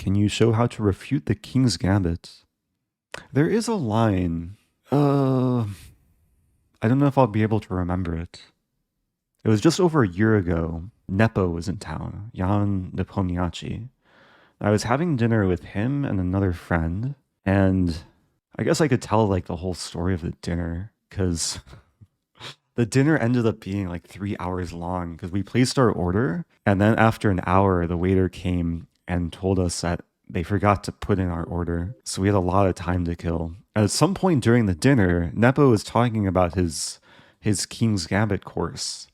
Can you show how to refute the King's Gambit? There is a line. I don't know if I'll be able to remember it. It was just over a year ago. Nepo was in town, Jan Nepomniachtchi. I was having dinner with him and another friend, and I guess I could tell like the whole story of the dinner, because the dinner ended up being like 3 hours long, because we placed our order, and then after an hour, the waiter came and told us that they forgot to put in our order, so we had a lot of time to kill. At some point during the dinner, Nepo was talking about his King's Gambit course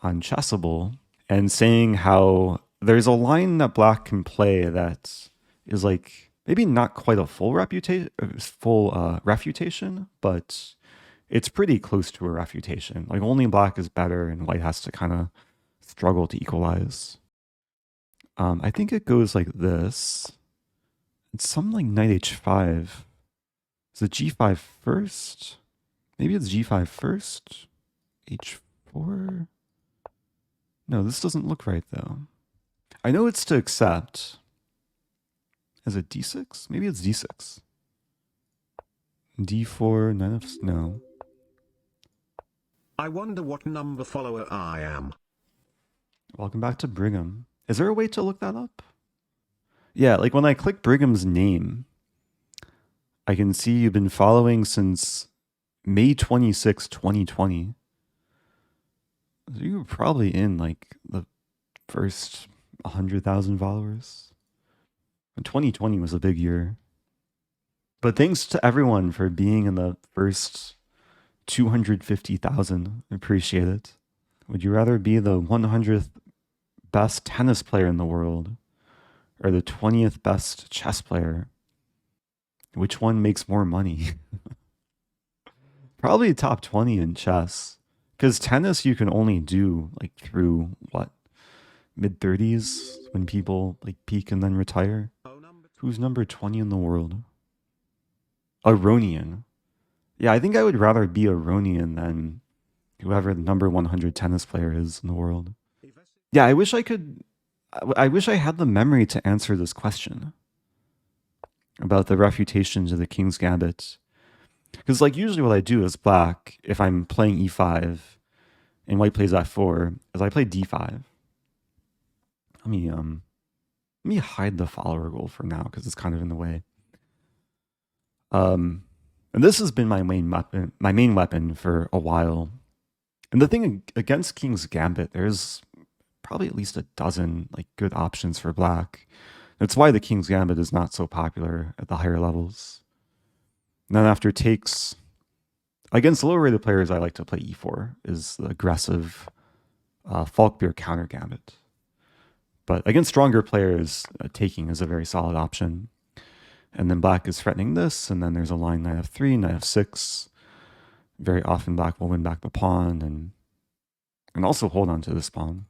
on Chessable, and saying how there's a line that Black can play that is like maybe not quite a full refutation, but it's pretty close to a refutation. Like only Black is better, and White has to kind of struggle to equalize. I think it goes like this. It's something like knight h5. Is it g5 first? Maybe it's g5 first. h4. No, this doesn't look right though. I know it's to accept. Is it d6? Maybe it's d6. d4, none of... no. I wonder what number follower I am. Welcome back to Brigham. Is there a way to look that up? Yeah, like when I click Brigham's name, I can see you've been following since May 26, 2020. So you were probably in like the first 100,000 followers. 2020 was a big year. But thanks to everyone for being in the first 250,000. I appreciate it. Would you rather be the 100th best tennis player in the world or the 20th best chess player? Which one makes more money? Probably top 20 in chess. Because tennis you can only do like through what? Mid-30s when people like peak and then retire. Who's number 20 in the world? Aronian. Yeah, I think I would rather be Aronian than whoever the number 100 tennis player is in the world. Yeah, I wish I had the memory to answer this question about the refutations of the King's Gambit. Because like usually what I do as Black, if I'm playing e5 and White plays f4, is I play d5. Let me hide the follower goal for now because it's kind of in the way. And this has been my main weapon for a while. And the thing against King's Gambit, there's probably at least a dozen like good options for Black. That's why the King's Gambit is not so popular at the higher levels. And then after takes, against lower rated players, I like to play e4, is the aggressive Falkbeer Countergambit. But against stronger players, taking is a very solid option. And then Black is threatening this, and then there's a line knight f3, knight f6. Very often Black will win back the pawn and also hold on to this pawn.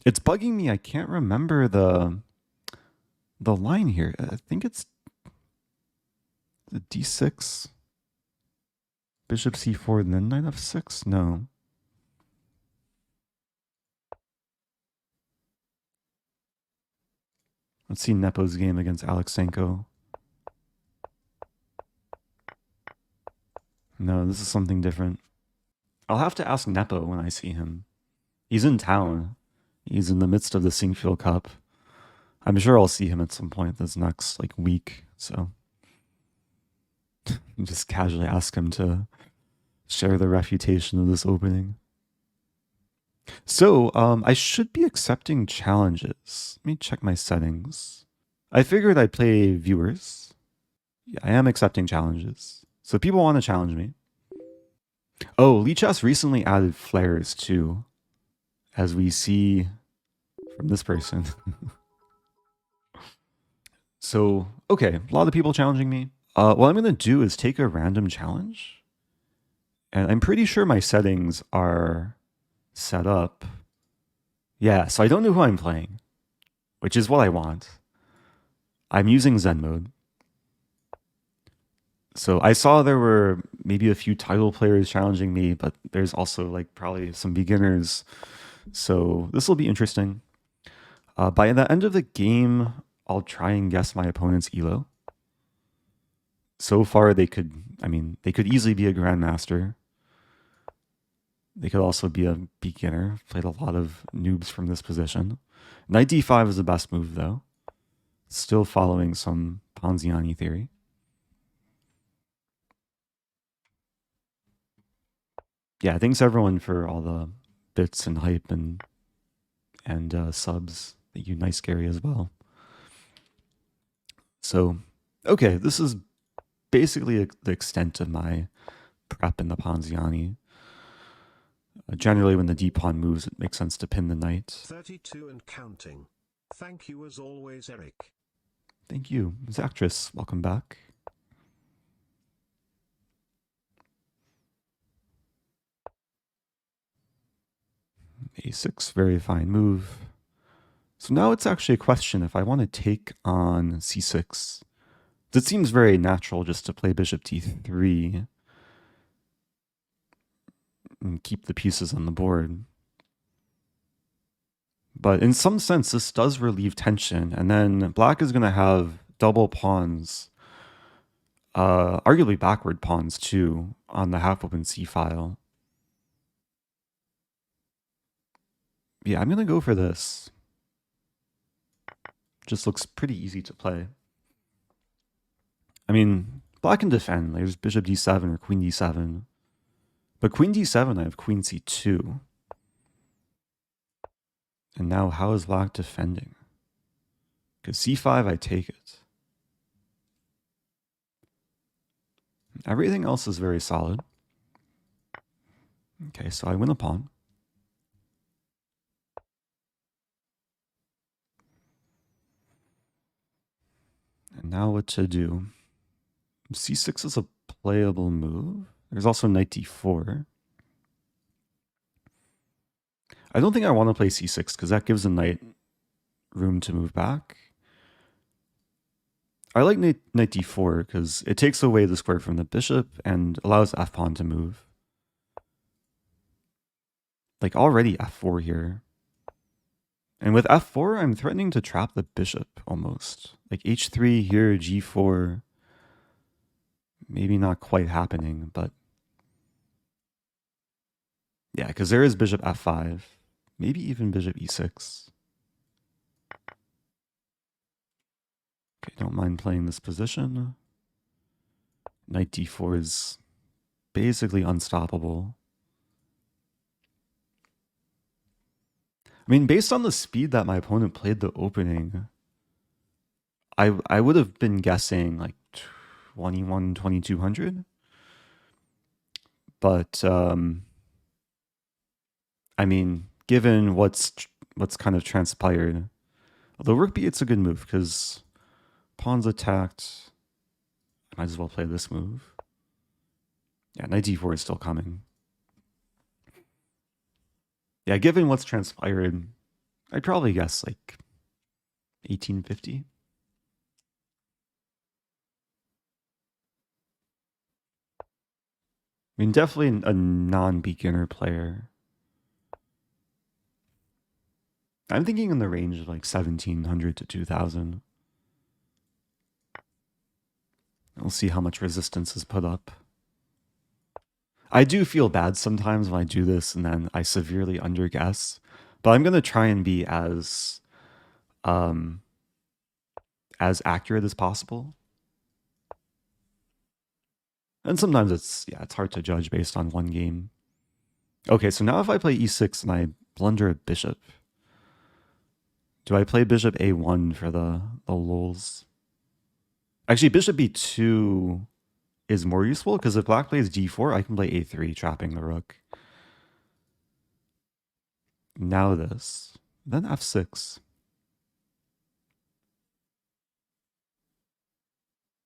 It's bugging me. I can't remember the line here. I think it's the d6, bishop c4, and then knight f6. No. Let's see Nepo's game against Alexenko. No, this is something different. I'll have to ask Nepo when I see him. He's in town. He's in the midst of the Singfield Cup. I'm sure I'll see him at some point this next like week. So just casually ask him to share the refutation of this opening. So I should be accepting challenges. Let me check my settings. I figured I'd play viewers. Yeah, I am accepting challenges. So people want to challenge me. Oh, Lichess recently added flares too, as we see from this person. So, okay, a lot of people challenging me. What I'm going to do is take a random challenge. And I'm pretty sure my settings are set up. Yeah, so I don't know who I'm playing, which is what I want. I'm using Zen mode. So I saw there were maybe a few title players challenging me, but there's also like probably some beginners. So this will be interesting. By the end of the game, I'll try and guess my opponent's ELO. So far, they could easily be a grandmaster. They could also be a beginner. Played a lot of noobs from this position. Knight d5 is the best move, though. Still following some Ponziani theory. Yeah, thanks everyone for all the bits and hype and subs. Thank you, Nice Gary, as well. So, okay, this is basically the extent of my prep in the Ponziani. Generally, when the d-pawn moves, it makes sense to pin the knight. 32 and counting. Thank you as always, Eric. Thank you. Zactress, welcome back. A6, very fine move. So now it's actually a question if I want to take on c6. It seems very natural just to play bishop d3 and keep the pieces on the board. But in some sense, this does relieve tension, and then black is going to have double pawns, arguably backward pawns too, on the half-open c-file. Yeah, I'm going to go for this. Just looks pretty easy to play. I mean, black can defend. There's bishop d7 or queen d7. But queen d7, I have queen c2. And now how is black defending? Because c5, I take it. Everything else is very solid. Okay, so I win a pawn. And now what to do? c6 is a playable move. There's also knight d4. I don't think I want to play c6 because that gives the knight room to move back. I like knight d4 because it takes away the square from the bishop and allows f-pawn to move. Like already f4 here. And with f4, I'm threatening to trap the bishop almost. Like h3 here, g4. Maybe not quite happening, but yeah, because there is bishop f5. Maybe even bishop e6. Okay, don't mind playing this position. Knight d4 is basically unstoppable. I mean, based on the speed that my opponent played the opening, I would have been guessing like 2200. But I mean, given what's kind of transpired, although rook b8's a good move because pawn's attacked, I might as well play this move. Yeah, knight d4 is still coming. Yeah, given what's transpired, I'd probably guess like 1850. I mean, definitely a non-beginner player. I'm thinking in the range of like 1700 to 2000. We'll see how much resistance is put up. I do feel bad sometimes when I do this and then I severely underguess, but I'm going to try and be as accurate as possible. And sometimes it's hard to judge based on one game. Okay, so now if I play e6 and I blunder a bishop, do I play bishop a1 for the lulz? Actually, bishop b2 is more useful because if black plays d4, I can play a3, trapping the rook. Now this, then f6.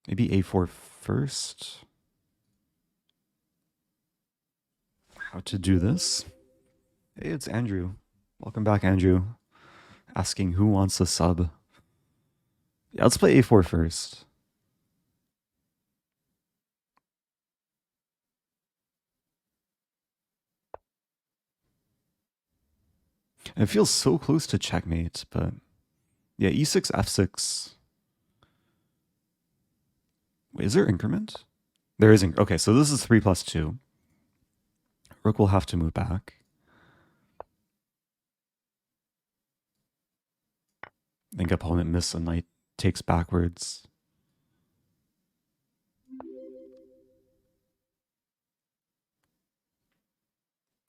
Maybe a4 first. How to do this? Hey, it's Andrew. Welcome back, Andrew. Asking who wants a sub. Yeah, let's play a4 first. It feels so close to checkmate, but yeah, e6, f6. Wait, is there increment? There is okay, so this is 3+2. Rook will have to move back. I think opponent missed a knight, takes backwards.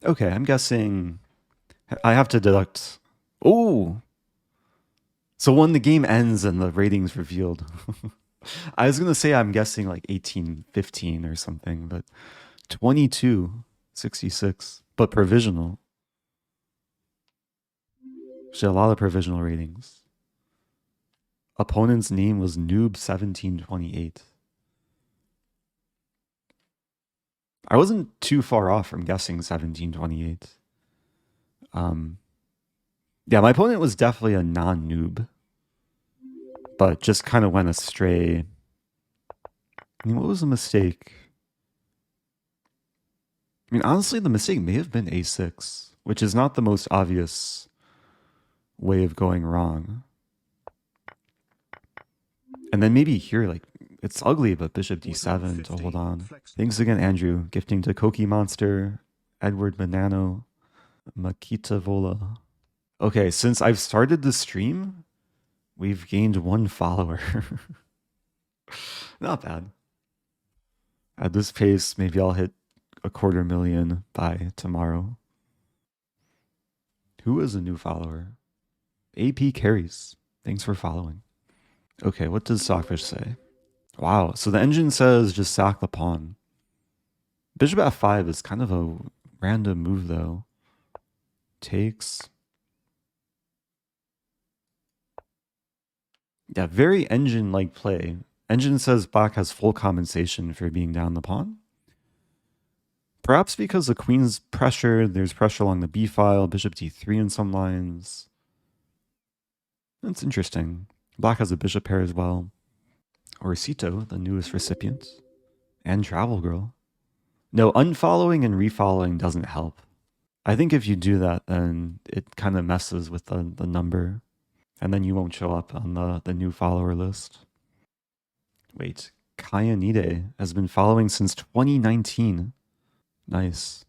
Okay, I'm guessing I have to deduct. Oh! So when the game ends and the rating's revealed. I was going to say I'm guessing like 1815 or something, but 2266, but provisional. She had a lot of provisional ratings. Opponent's name was Noob1728. I wasn't too far off from guessing 1728. Yeah, my opponent was definitely a non-noob, but just kind of went astray. I mean, what was the mistake? I mean, honestly, the mistake may have been a6, which is not the most obvious way of going wrong. And then maybe here, like, it's ugly, but bishop d7 to hold on. Thanks again, Andrew. Gifting to Koki Monster, Edward Manano, Makita Vola. Okay, since I've started the stream, we've gained 1 follower. Not bad. At this pace, maybe I'll hit 250,000 by tomorrow. Who is a new follower? AP Carries. Thanks for following. Okay, what does Stockfish say? Wow, so the engine says just sack the pawn. Bishop f5 is kind of a random move, though. Takes. Yeah, very engine-like play. Engine says black has full compensation for being down the pawn. Perhaps because the queen's pressure, there's pressure along the b file, bishop d3 in some lines. That's interesting. Black has a bishop pair as well. Orcito, the newest recipient. And Travel Girl. No, unfollowing and refollowing doesn't help. I think if you do that, then it kind of messes with the number. And then you won't show up on the new follower list. Wait, Kayanide has been following since 2019. Nice.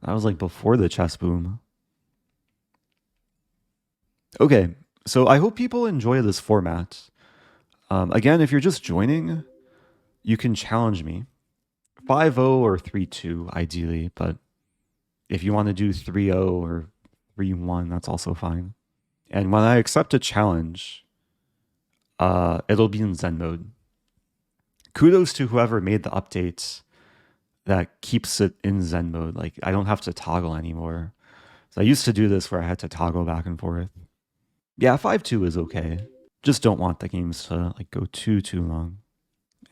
That was like before the chess boom. Okay, so I hope people enjoy this format. Again, if you're just joining, you can challenge me. 5-0 or 3-2, ideally, but if you want to do 3-0 or 3-1, that's also fine. And when I accept a challenge, it'll be in Zen mode. Kudos to whoever made the update that keeps it in Zen mode. Like, I don't have to toggle anymore. So I used to do this where I had to toggle back and forth. Yeah, 5-2 is okay. Just don't want the games to like go too long.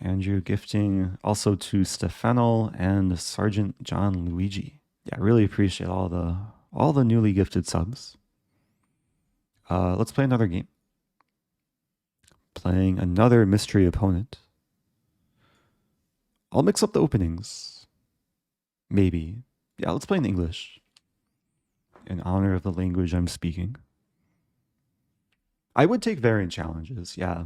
Andrew gifting also to Stefano and Sergeant John Luigi. Yeah, I really appreciate all the newly gifted subs. Let's play another game. Playing another mystery opponent. I'll mix up the openings. Maybe. Yeah, let's play in English. In honor of the language I'm speaking. I would take variant challenges, yeah.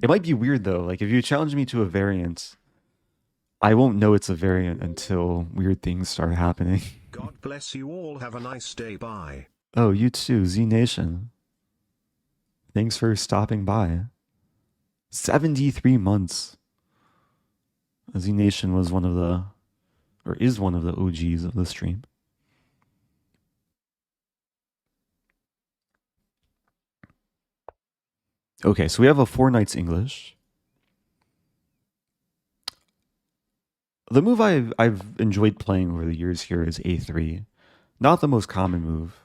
It might be weird though, like if you challenge me to a variant, I won't know it's a variant until weird things start happening. God bless you all, have a nice day, bye. Oh, you too, Z Nation. Thanks for stopping by. 73 months. Z Nation was one of the, or is one of the OGs of the stream. Okay, so we have a 4 knights English. The move I've enjoyed playing over the years here is a3. Not the most common move.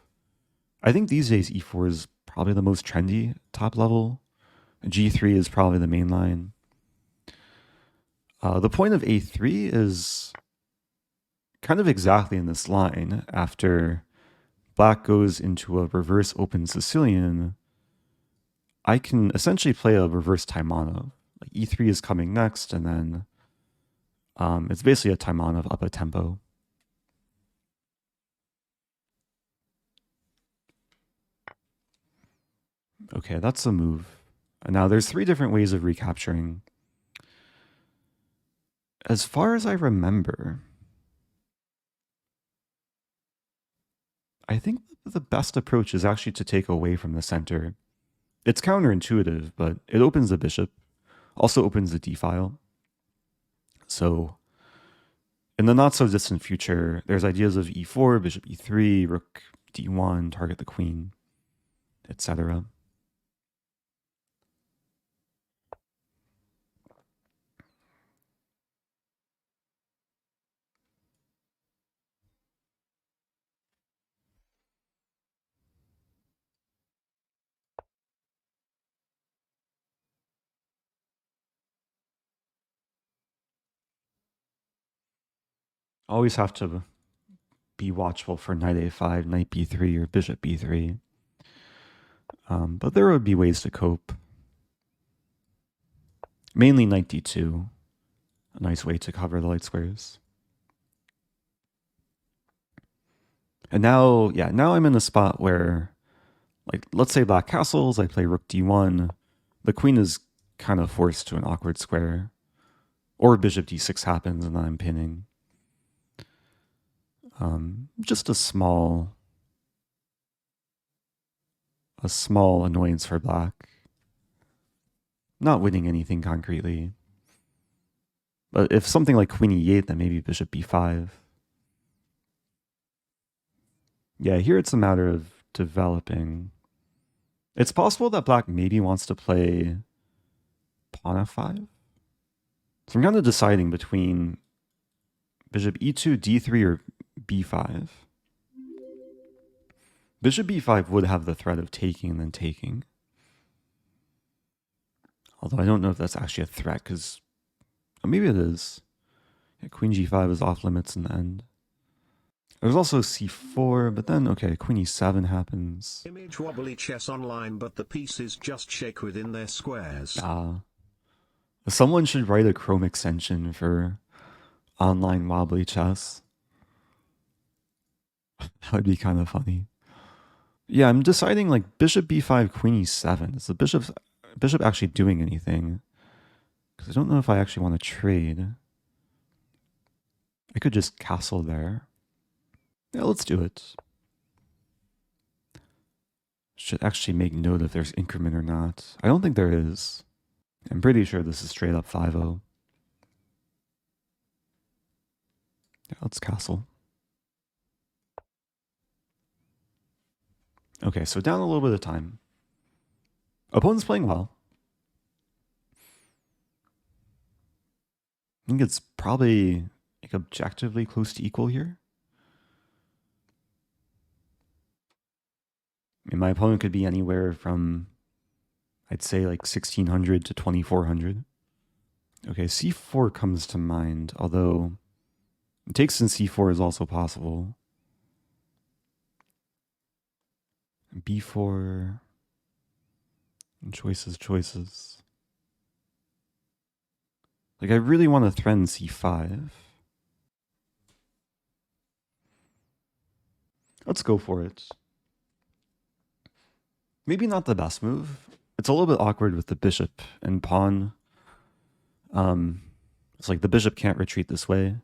I think these days e4 is probably the most trendy top level. g3 is probably the main line. The point of a3 is kind of exactly in this line. After black goes into a reverse open Sicilian, I can essentially play a reverse Taimanov. Like e3 is coming next, and then it's basically a Taimanov up a tempo. Okay, that's a move. Now, there's 3 different ways of recapturing. As far as I remember, I think the best approach is actually to take away from the center. It's counterintuitive, but it opens the bishop, also opens the d-file. So in the not-so-distant future, there's ideas of e4, bishop e3, rook d1, target the queen, etc. Always have to be watchful for knight a5, knight b3, or bishop b3. But there would be ways to cope. Mainly knight d2, a nice way to cover the light squares. And now, yeah, now I'm in a spot where, like, let's say black castles, I play rook d1, the queen is kind of forced to an awkward square, or bishop d6 happens and then I'm pinning. Just a small annoyance for black. Not winning anything concretely. But if something like queen e8, then maybe bishop b5. Yeah, here it's a matter of developing. It's possible that black maybe wants to play pawn f5. So I'm kind of deciding between bishop e2, d3, or b5. Bishop b5 would have the threat of taking and then taking. Although I don't know if that's actually a threat, because maybe it is. Yeah, queen g5 is off limits in the end. There's also c4, but then, okay, queen e7 happens. Image wobbly chess online, but the pieces just shake within their squares. Someone should write a Chrome extension for online wobbly chess. That would be kind of funny. Yeah, I'm deciding like bishop b5, queen e7. Is the bishop actually doing anything? Because I don't know if I actually want to trade. I could just castle there. Yeah, let's do it. Should actually make note if there's increment or not. I don't think there is. I'm pretty sure this is straight up 5-0. Yeah, let's castle. Okay, so down a little bit of time. Opponent's playing well. I think it's probably like objectively close to equal here. I mean, my opponent could be anywhere from, I'd say, like 1600 to 2400. Okay, c4 comes to mind, although takes in c4 is also possible. b4, choices. Like, I really want to threaten c5. Let's go for it. Maybe not the best move. It's a little bit awkward with the bishop and pawn. It's like the bishop can't retreat this way.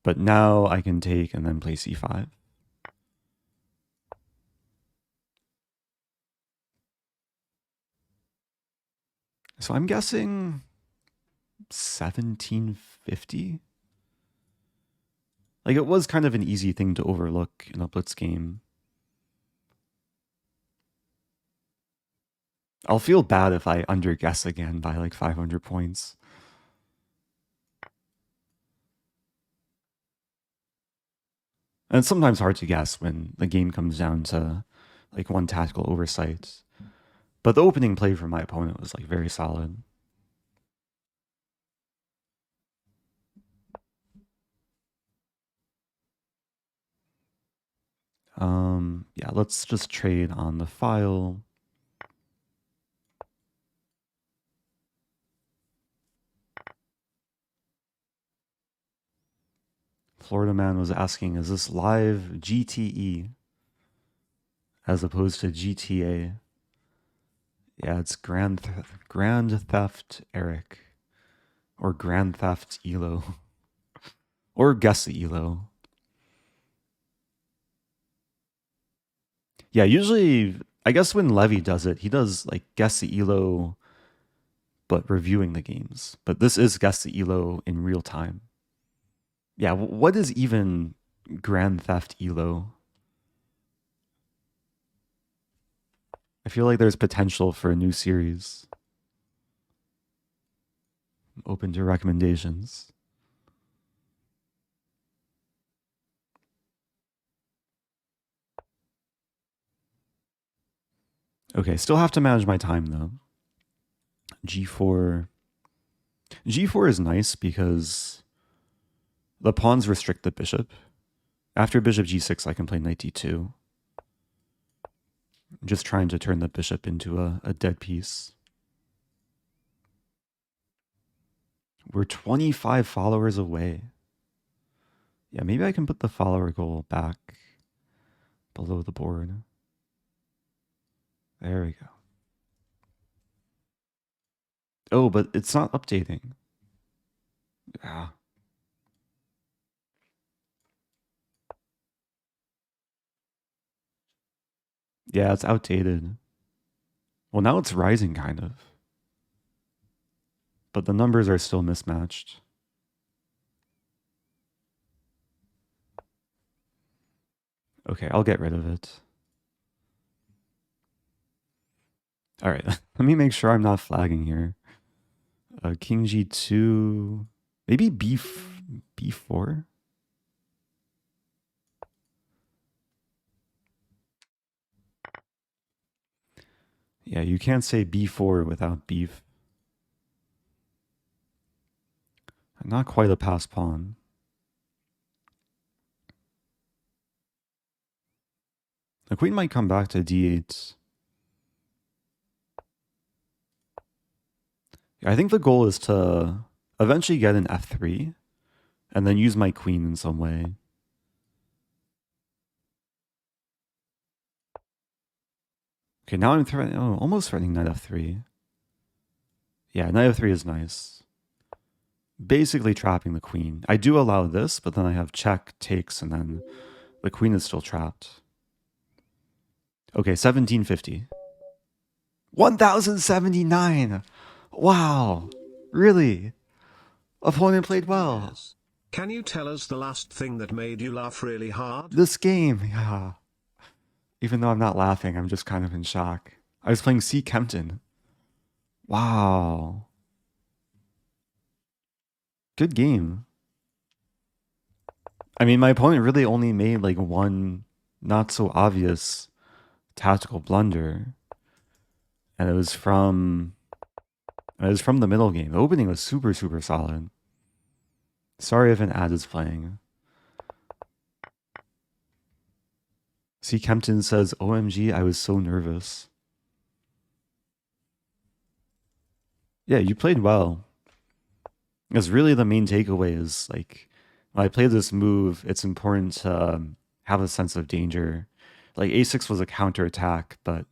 But now I can take and then play c5. So I'm guessing 1750. Like, it was kind of an easy thing to overlook in a blitz game. I'll feel bad if I underguess again by like 500 points. And it's sometimes hard to guess when the game comes down to like one tactical oversight. But the opening play from my opponent was like very solid. Yeah, let's just trade on the file. Florida Man was asking, is this live GTE? as opposed to GTA. Yeah, it's Grand Theft Eric. Or Grand Theft ELO. Or Guess the ELO. Yeah, usually, I guess when Levy does it, he does like Guess the ELO, but reviewing the games. But this is Guess the ELO in real time. Yeah, what is even Grand Theft ELO? I feel like there's potential for a new series. I'm open to recommendations. Okay, still have to manage my time though. G4. G4 is nice because the pawns restrict the bishop. After bishop g6, I can play knight d2. I'm just trying to turn the bishop into a dead piece. We're 25 followers away. Yeah, maybe I can put the follower goal back below the board. There we go. Oh, but it's not updating. Yeah. Yeah, it's outdated. Well, now it's rising, kind of. But the numbers are still mismatched. Okay, I'll get rid of it. All right, let me make sure I'm not flagging here. King g2, maybe b4. Yeah, you can't say b4 without beef. Not quite a pass pawn. The queen might come back to d8. I think the goal is to eventually get an f3 and then use my queen in some way. Okay, now I'm almost threatening knight f3. Yeah, knight f3 is nice. Basically trapping the queen. I do allow this, but then I have check, takes, and then the queen is still trapped. Okay, 1750. 1079! Wow! Really? Opponent played well. Yes. Can you tell us the last thing that made you laugh really hard? This game, yeah. Even though I'm not laughing, I'm just kind of in shock. I was playing C. Kempton. Wow. Good game. I mean, my opponent really only made like one not so obvious tactical blunder. And it was from the middle game. The opening was super, super solid. Sorry if an ad is playing. C. Kempton says, OMG, I was so nervous. Yeah, you played well. Because really the main takeaway is like, when I play this move, it's important to have a sense of danger. Like a6 was a counterattack, but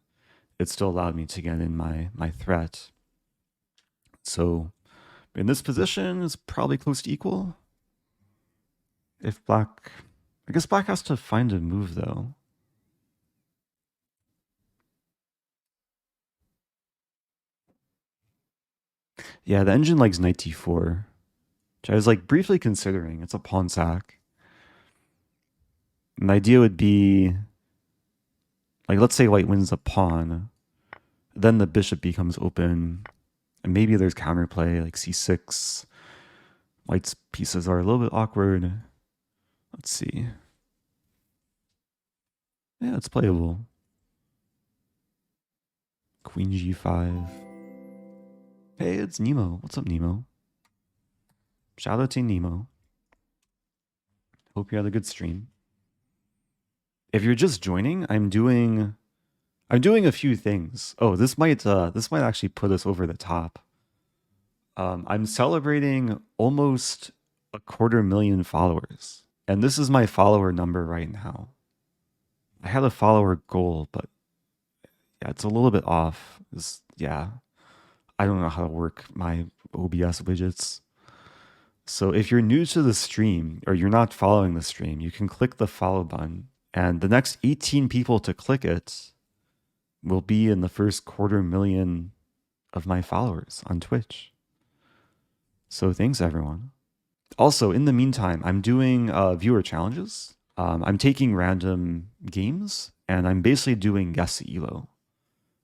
it still allowed me to get in my threat. So in this position, it's probably close to equal. If black, I guess black has to find a move though. Yeah, the engine likes knight d4, which I was like briefly considering. It's a pawn sack. And the idea would be, like, let's say white wins a pawn, then the bishop becomes open, and maybe there's counterplay like c6. White's pieces are a little bit awkward. Let's see. Yeah, it's playable. Queen g5. Hey, it's Nemo. What's up, Nemo? Shout out to Nemo. Hope you had a good stream. If you're just joining, I'm doing a few things. Oh, this might actually put us over the top. I'm celebrating almost 250,000 followers, and this is my follower number right now. I had a follower goal, but yeah, it's a little bit off. I don't know how to work my OBS widgets. So if you're new to the stream or you're not following the stream, you can click the follow button, and the next 18 people to click it will be in the first 250,000 of my followers on Twitch. So thanks, everyone. Also, in the meantime, I'm doing viewer challenges. I'm taking random games, and I'm basically doing guess the ELO.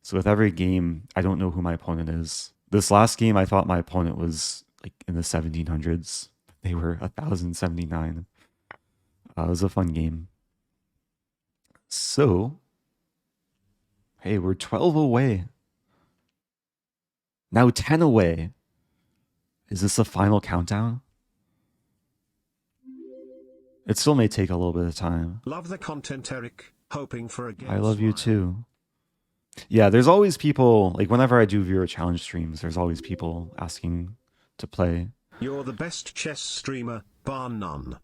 So with every game, I don't know who my opponent is. This last game, I thought my opponent was like in the 1700s. They were 1079. It was a fun game. So, hey, we're 12 away. Now 10 away. Is this the final countdown? It still may take a little bit of time. Love the content, Eric. Hoping for a game. I love you too. Yeah, there's always people, like whenever I do viewer challenge streams, there's always people asking to play. You're the best chess streamer, bar none.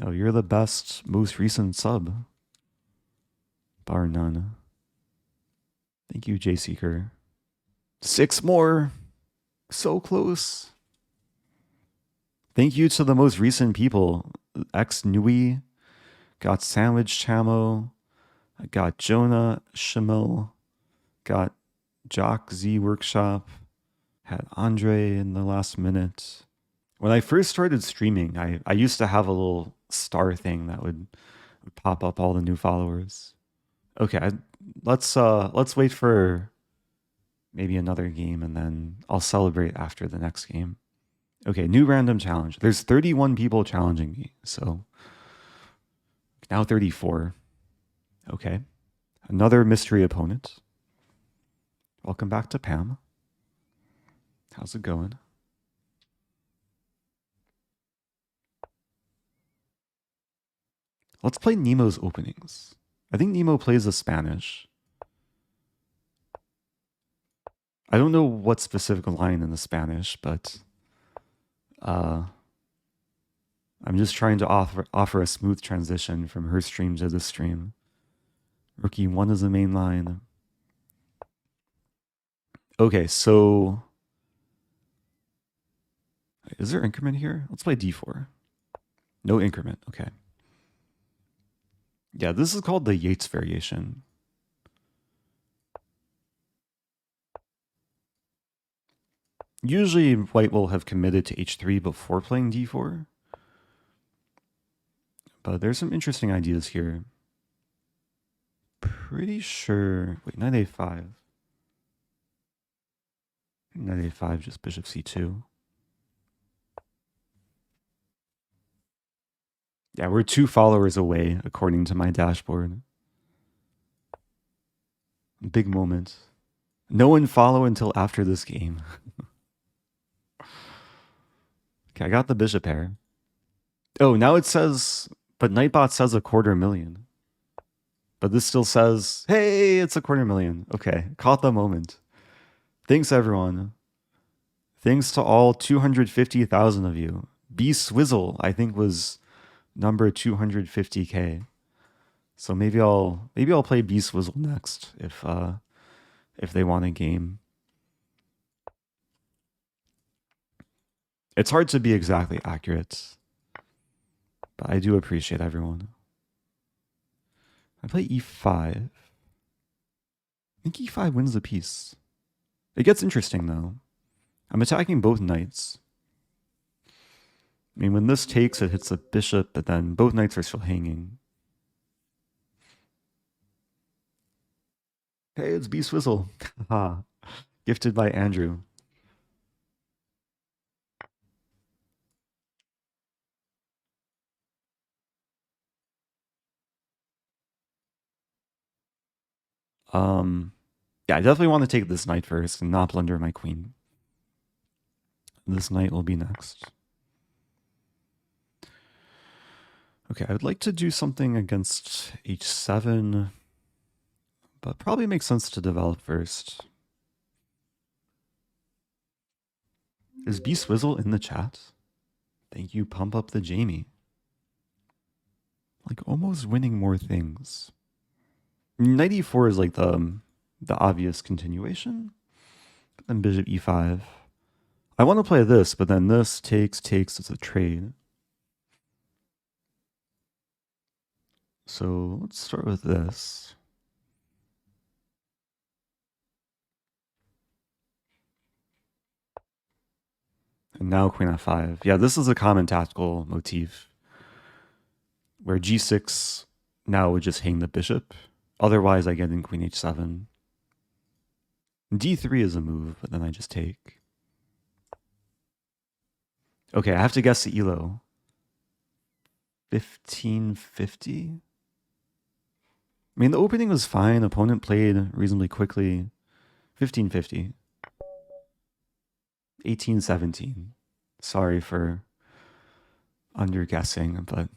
Oh, you're the best, most recent sub. Bar none. Thank you, J-Seeker. 6 more. So close. Thank you to the most recent people. X Nui, got Sandwich Chamo, I got Jonah Shamil, got Jock Z Workshop, had Andre in the last minute. When I first started streaming, I used to have a little star thing that would pop up all the new followers. Okay, let's wait for maybe another game, and then I'll celebrate after the next game. Okay, new random challenge. There's 31 people challenging me, so now 34. Okay, another mystery opponent. Welcome back to Pam. How's it going? Let's play Nemo's openings. I think Nemo plays the Spanish. I don't know what specific line in the Spanish, but I'm just trying to offer a smooth transition from her stream to this stream. Rookie 1 is the main line. Okay, so is there increment here? Let's play D4. No increment, okay. Yeah, this is called the Yates variation. Usually white will have committed to H3 before playing D4. But there's some interesting ideas here. Pretty sure, wait, knight A5. Knight A5, just bishop C2. Yeah, we're 2 followers away, according to my dashboard. Big moment. No one follow until after this game. Okay, I got the bishop pair. Oh, now it says, but Nightbot says 250,000. But this still says, hey, it's 250,000. Okay, caught the moment. Thanks, everyone. Thanks to all 250,000 of you. B Swizzle, I think, was number 250K. So maybe I'll play B Swizzle next if they want a game. It's hard to be exactly accurate, but I do appreciate everyone. I play E5. I think E5 wins the piece. It gets interesting though. I'm attacking both knights. I mean, when this takes, it hits the bishop, but then both knights are still hanging. Hey, it's B Swizzle. Haha. Gifted by Andrew. Yeah, I definitely want to take this knight first and not blunder my queen. This knight will be next. Okay, I would like to do something against h7, but probably makes sense to develop first. Is B Swizzle in the chat? Thank you, Pump Up the Jamie. Like almost winning more things. Knight e4 is like the obvious continuation. Then bishop e5. I want to play this, but then this takes as a trade. So let's start with this. And now queen f5. Yeah, this is a common tactical motif where g6 now would just hang the bishop. Otherwise, I get in queen h7. d3 is a move, but then I just take. Okay, I have to guess the ELO. 1550? I mean, the opening was fine. Opponent played reasonably quickly. 1550. 1817. Sorry for underguessing, but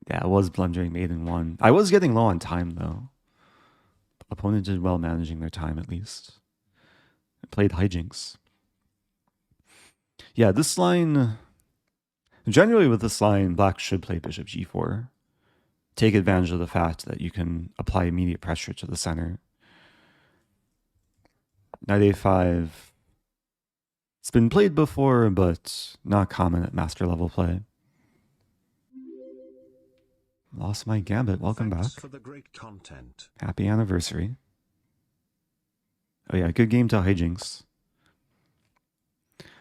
yeah, I was blundering mate in one. I was getting low on time, though. Opponent did well managing their time, at least. I played Hyginx. Yeah, this line... Generally with this line, black should play bishop g4. Take advantage of the fact that you can apply immediate pressure to the center. Knight a5. It's been played before, but not common at master level play. Lost my Gambit. Welcome Thanks back. For the great content. Happy anniversary. Oh yeah, good game to Hyginx.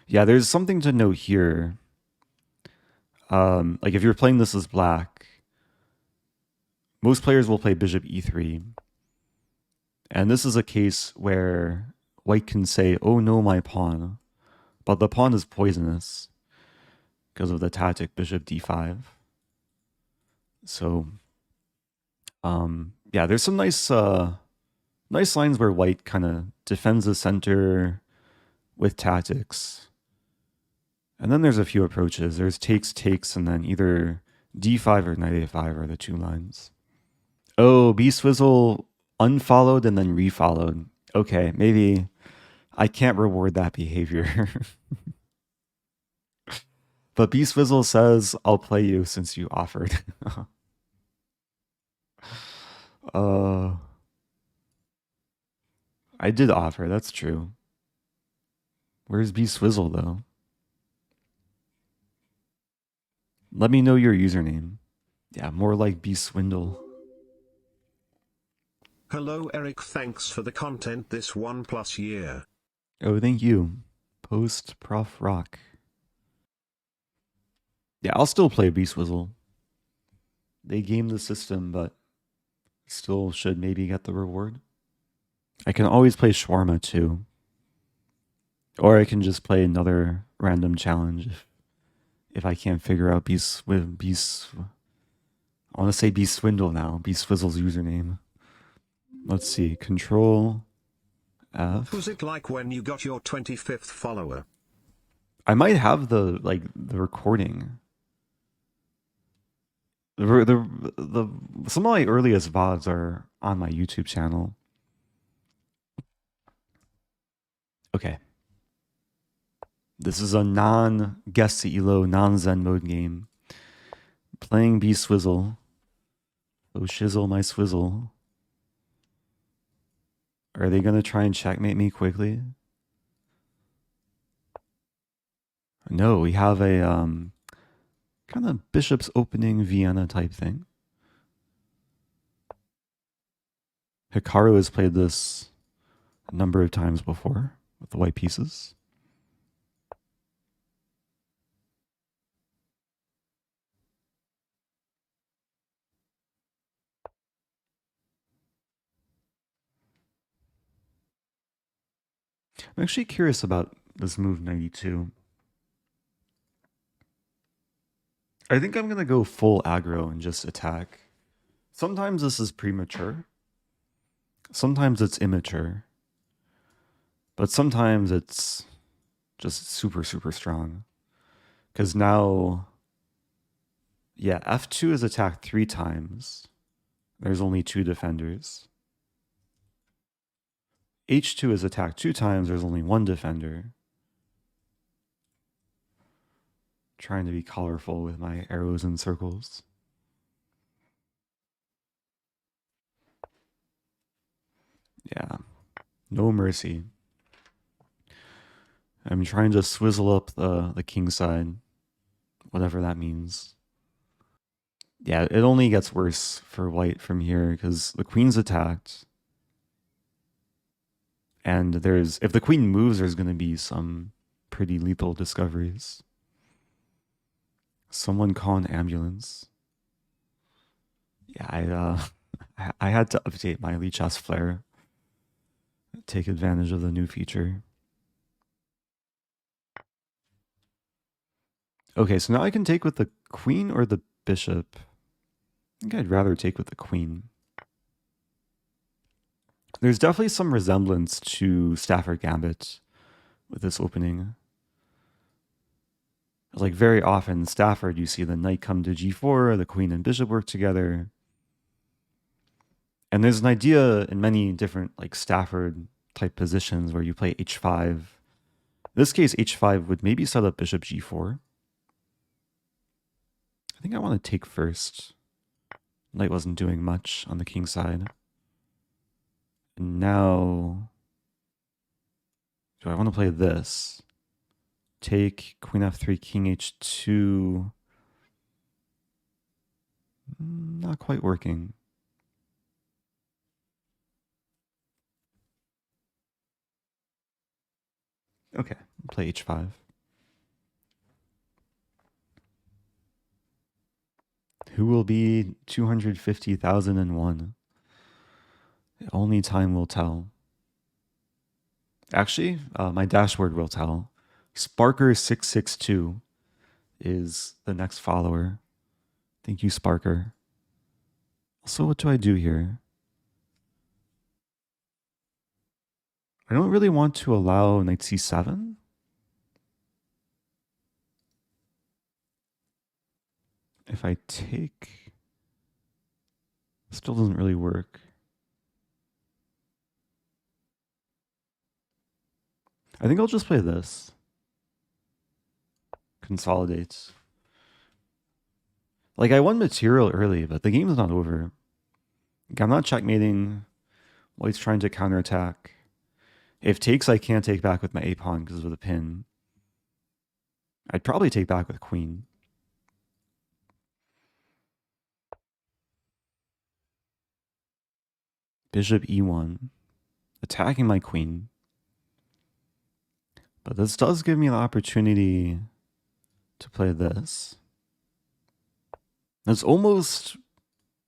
Yeah, there's something to note here. Like if you're playing this as black, most players will play bishop e3. And this is a case where white can say, oh no, my pawn. But the pawn is poisonous because of the tactic bishop d5. So, yeah, there's some nice lines where white kind of defends the center with tactics. And then there's a few approaches. There's takes, and then either d5 or knight a5 are the two lines. Oh, b-swizzle unfollowed and then refollowed. Okay, maybe I can't reward that behavior. But b-swizzle says, I'll play you since you offered. I did offer, that's true. Where's b-swizzle, though? Let me know your username. Yeah, more like b-swindle. Hello Eric, thanks for the content this 1+ year. Oh, thank you. Post Prof Rock. Yeah, I'll still play b-swizzle. They game the system, but still should maybe get the reward. I can always play shawarma too. Or I can just play another random challenge if I can't figure out I want to say b-swindle now. B-swizzle's username. Let's see. Control F. Was it like when you got your 25th follower? I might have the recording. Some of my earliest VODs are on my YouTube channel. Okay. This is a non-guess the ELO, non-Zen mode game. Playing b-swizzle. Oh shizzle my swizzle. Are they gonna try and checkmate me quickly? No, we have a kind of bishop's opening Vienna type thing. Hikaru has played this a number of times before with the white pieces. I'm actually curious about this move 92. I think I'm going to go full aggro and just attack. Sometimes this is premature. Sometimes it's immature. But sometimes it's just super, super strong. Because now, yeah, F2 is attacked 3 times. There's only 2 defenders. H2 is attacked 2 times. There's only 1 defender. Trying to be colorful with my arrows and circles. Yeah, no mercy. I'm trying to swizzle up the king side, whatever that means. Yeah, it only gets worse for white from here because the queen's attacked. And if the queen moves, there's going to be some pretty lethal discoveries. Someone call an ambulance. Yeah, I had to update my Lichess flare. Take advantage of the new feature. Okay, so now I can take with the queen or the bishop. I think I'd rather take with the queen. There's definitely some resemblance to Stafford Gambit with this opening. Like very often, Stafford, you see the knight come to g4, the queen and bishop work together. And there's an idea in many different like Stafford type positions where you play h5. In this case, h5 would maybe set up bishop g4. I think I want to take first. Knight wasn't doing much on the king side. And now, do I want to play this? Take queen f3, king h2. Not quite working. Okay, play h5. Who will be 250,001? Only time will tell. Actually, my dashboard will tell. Sparker662 is the next follower. Thank you, Sparker. So what do I do here? I don't really want to allow knight c7. If I take, still doesn't really work. I think I'll just play this. Consolidate. Like I won material early, but the game's not over. Like, I'm not checkmating. White's trying to counterattack. If takes, I can't take back with my a-pawn because of the pin. I'd probably take back with queen. Bishop e1. Attacking my queen. But this does give me the opportunity to play this. It's almost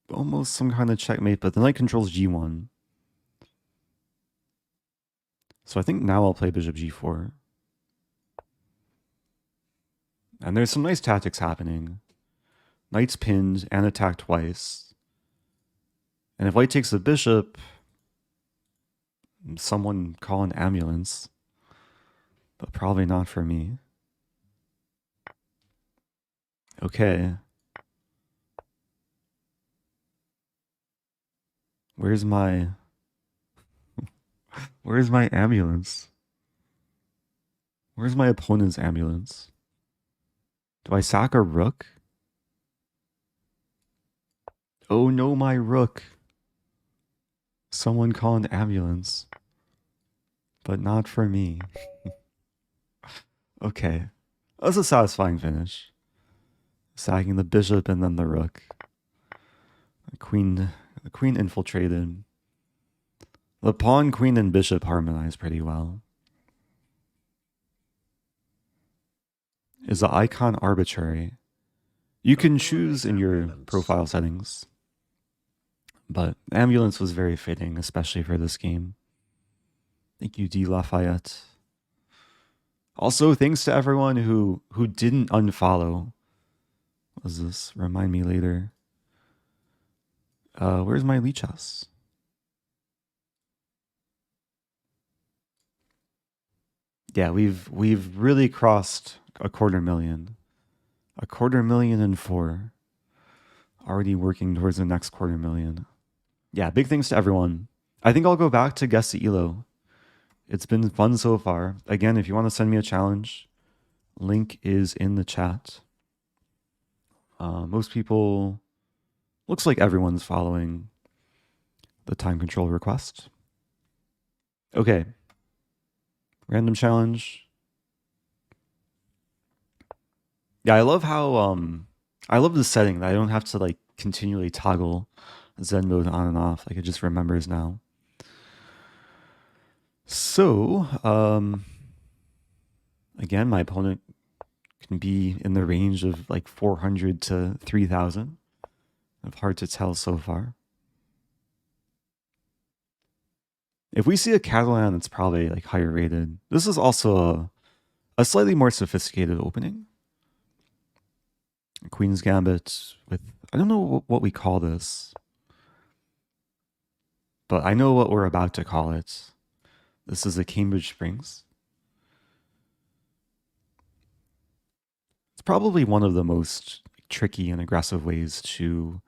some kind of checkmate, but the knight controls g1. So I think now I'll play bishop g4. And there's some nice tactics happening. Knight's pinned and attacked twice. And if white takes the bishop, someone call an ambulance. But probably not for me. Okay. Where's my ambulance? Where's my opponent's ambulance? Do I sack a rook? Oh no, my rook. Someone call an ambulance. But not for me. Okay. That's a satisfying finish. Sacking the bishop and then the rook. The queen infiltrated. The pawn, queen, and bishop harmonize pretty well. Is the icon arbitrary? You can choose in your profile settings. But ambulance was very fitting, especially for this game. Thank you, D. Lafayette. Also, thanks to everyone who didn't unfollow. What was this? Remind me later. Where's my Lichess? Yeah, we've really crossed a 250,000. 250,004. Already working towards the next 250,000. Yeah, big thanks to everyone. I think I'll go back to guess the ELO. It's been fun so far. Again, if you want to send me a challenge, link is in the chat. Most people, looks like everyone's following the time control request. Okay. Random challenge. Yeah, I love how I love the setting that I don't have to like continually toggle Zen mode on and off. Like it just remembers now. So, again, my opponent can be in the range of like 400 to 3,000. It's hard to tell so far. If we see a Catalan, it's probably like higher rated. This is also a slightly more sophisticated opening. Queen's Gambit with, I don't know what we call this, but I know what we're about to call it. This is a Cambridge Springs. It's probably one of the most tricky and aggressive ways to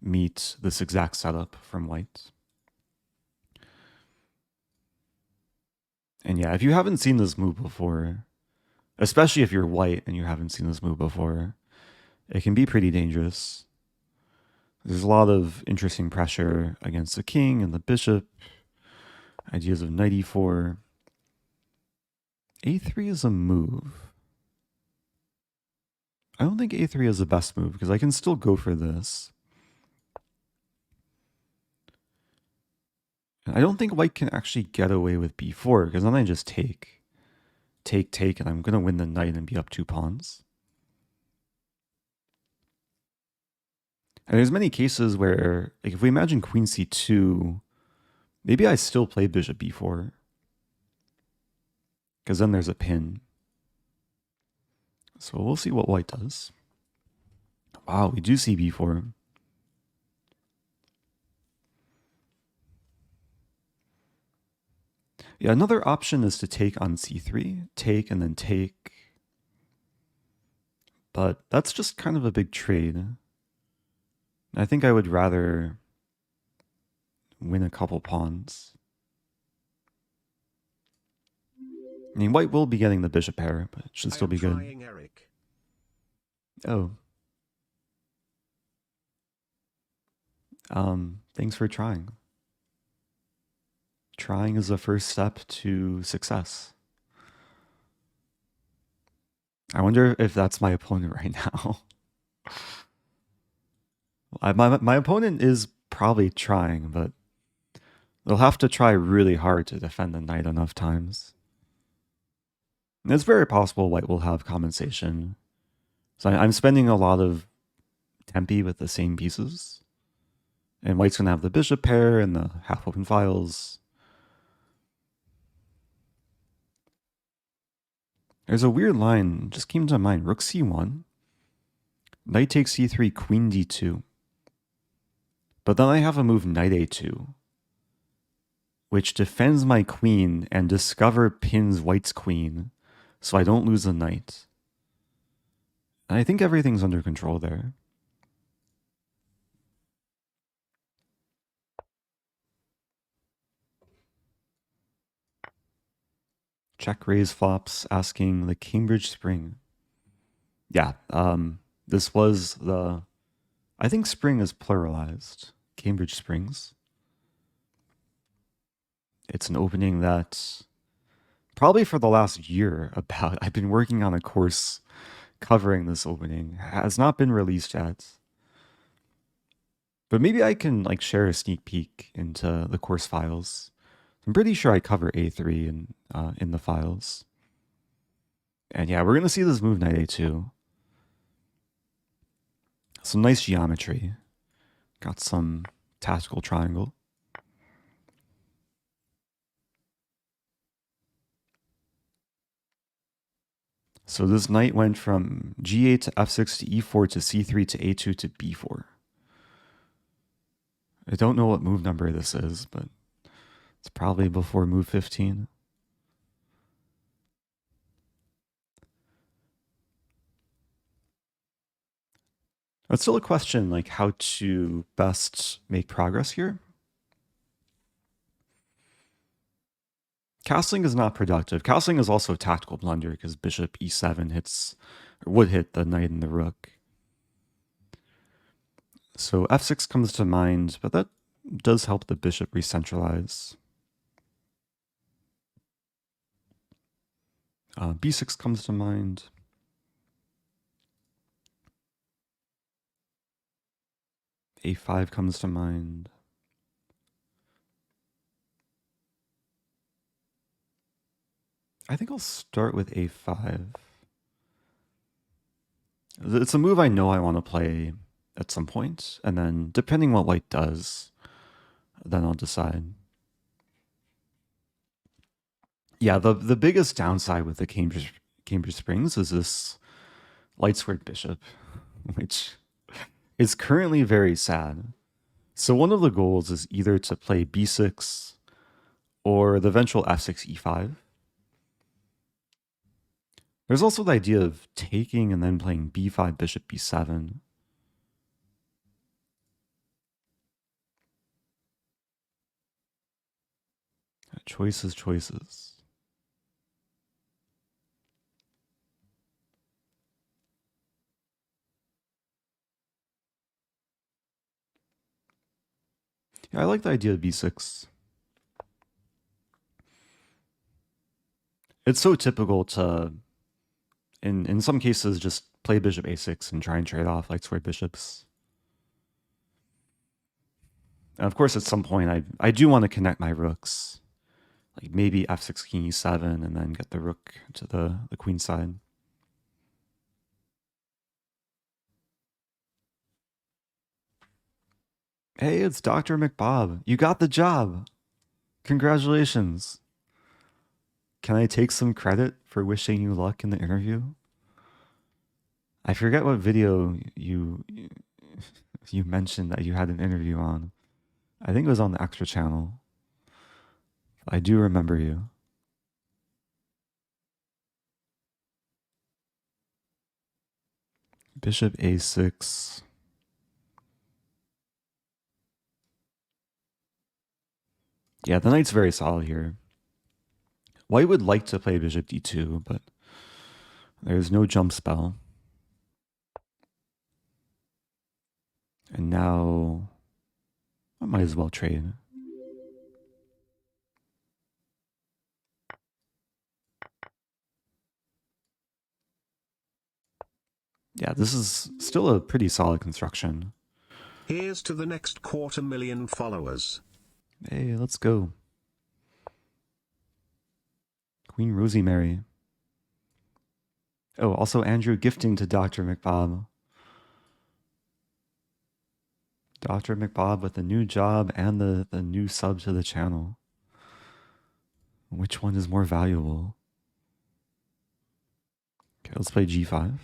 meet this exact setup from white. And yeah, if you haven't seen this move before, especially if you're white and you haven't seen this move before, it can be pretty dangerous. There's a lot of interesting pressure against the king and the bishop, ideas of knight e4. a3 is a move. I don't think a3 is the best move because I can still go for this. And I don't think white can actually get away with b4 because then I just take, and I'm going to win the knight and be up 2 pawns. And there's many cases where, like if we imagine queen c2, maybe I still play bishop b4 because then there's a pin. So we'll see what white does. Wow, we do see b4. Yeah, another option is to take on c3, take and then take. But that's just kind of a big trade. I think I would rather win a couple pawns. I mean, white will be getting the bishop pair, but it should still be good. Eric. Oh. Thanks for trying. Trying is the first step to success. I wonder if that's my opponent right now. My opponent is probably trying, but they'll have to try really hard to defend the knight enough times. And it's very possible white will have compensation. So I'm spending a lot of tempi with the same pieces. And white's going to have the bishop pair and the half-open files. There's a weird line, just came to mind. Rook c1, knight takes c3, queen d2. But then I have a move knight a2, which defends my queen and discover pins white's queen, so I don't lose the knight. And I think everything's under control there. Check raise flops asking the Cambridge Spring. Yeah, this was the, I think spring is pluralized. Cambridge Springs. It's an opening that probably for the last year about, I've been working on a course covering this opening. It has not been released yet. But maybe I can like share a sneak peek into the course files. I'm pretty sure I cover a3 in the files. And yeah, we're going to see this move knight a2. Some nice geometry. Got some tactical triangle. So this knight went from g8 to f6 to e4 to c3 to a2 to b4. I don't know what move number this is, but it's probably before move 15. It's still a question like how to best make progress here. Castling is not productive. Castling is also a tactical blunder because bishop e7 hits, or would hit the knight and the rook. So f6 comes to mind, but that does help the bishop recentralize. B6 comes to mind. A5 comes to mind. I think I'll start with A5. It's a move I know I want to play at some point, and then depending what white does, then I'll decide. Yeah, the biggest downside with the Cambridge Springs is this light squared bishop, which is currently very sad. So one of the goals is either to play b6 or the eventual f6 e5. There's also the idea of taking and then playing b5 bishop b7. Choices. Yeah, I like the idea of b6. It's so typical to, in some cases, just play bishop a6 and try and trade off light squared bishops. And of course, at some point, I do want to connect my rooks. Like maybe f6 king e7 and then get the rook to the queen side. Hey, it's Dr. McBob. You got the job. Congratulations. Can I take some credit for wishing you luck in the interview? I forget what video you mentioned that you had an interview on. I think it was on the extra channel. I do remember you. Bishop a6. Yeah, the knight's very solid here. White would like to play bishop d2, but there's no jump spell. And now I might as well trade. Yeah, this is still a pretty solid construction. Here's to the next 250,000 followers. Hey, let's go. Queen Rosemary. Oh, also Andrew gifting to Dr. McBob. Dr. McBob with the new job and the new sub to the channel. Which one is more valuable? Okay, let's play g5.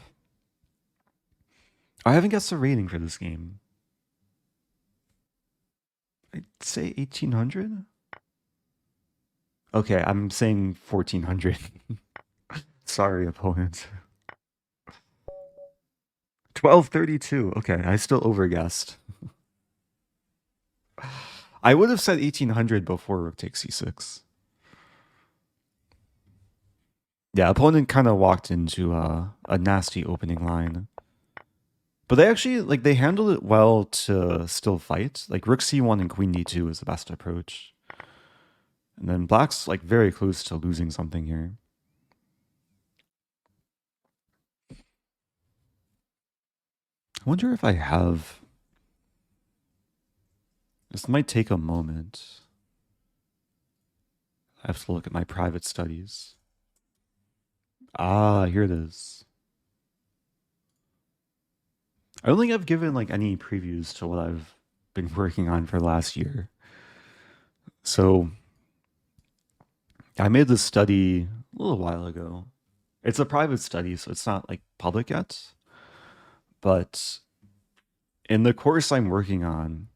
I haven't guessed the rating for this game. I'd say 1800? Okay, I'm saying 1400. Sorry, opponent. 1232. Okay, I still overguessed. I would have said 1800 before rook takes c6. Yeah, opponent kind of walked into a nasty opening line. But they actually, like, they handled it well to still fight. Like, rook c1 and queen d2 is the best approach. And then black's, like, very close to losing something here. I wonder if I have... This might take a moment. I have to look at my private studies. Ah, here it is. I don't think I've given like any previews to what I've been working on for last year. So I made this study a little while ago. It's a private study, so it's not like public yet. But in the course I'm working on,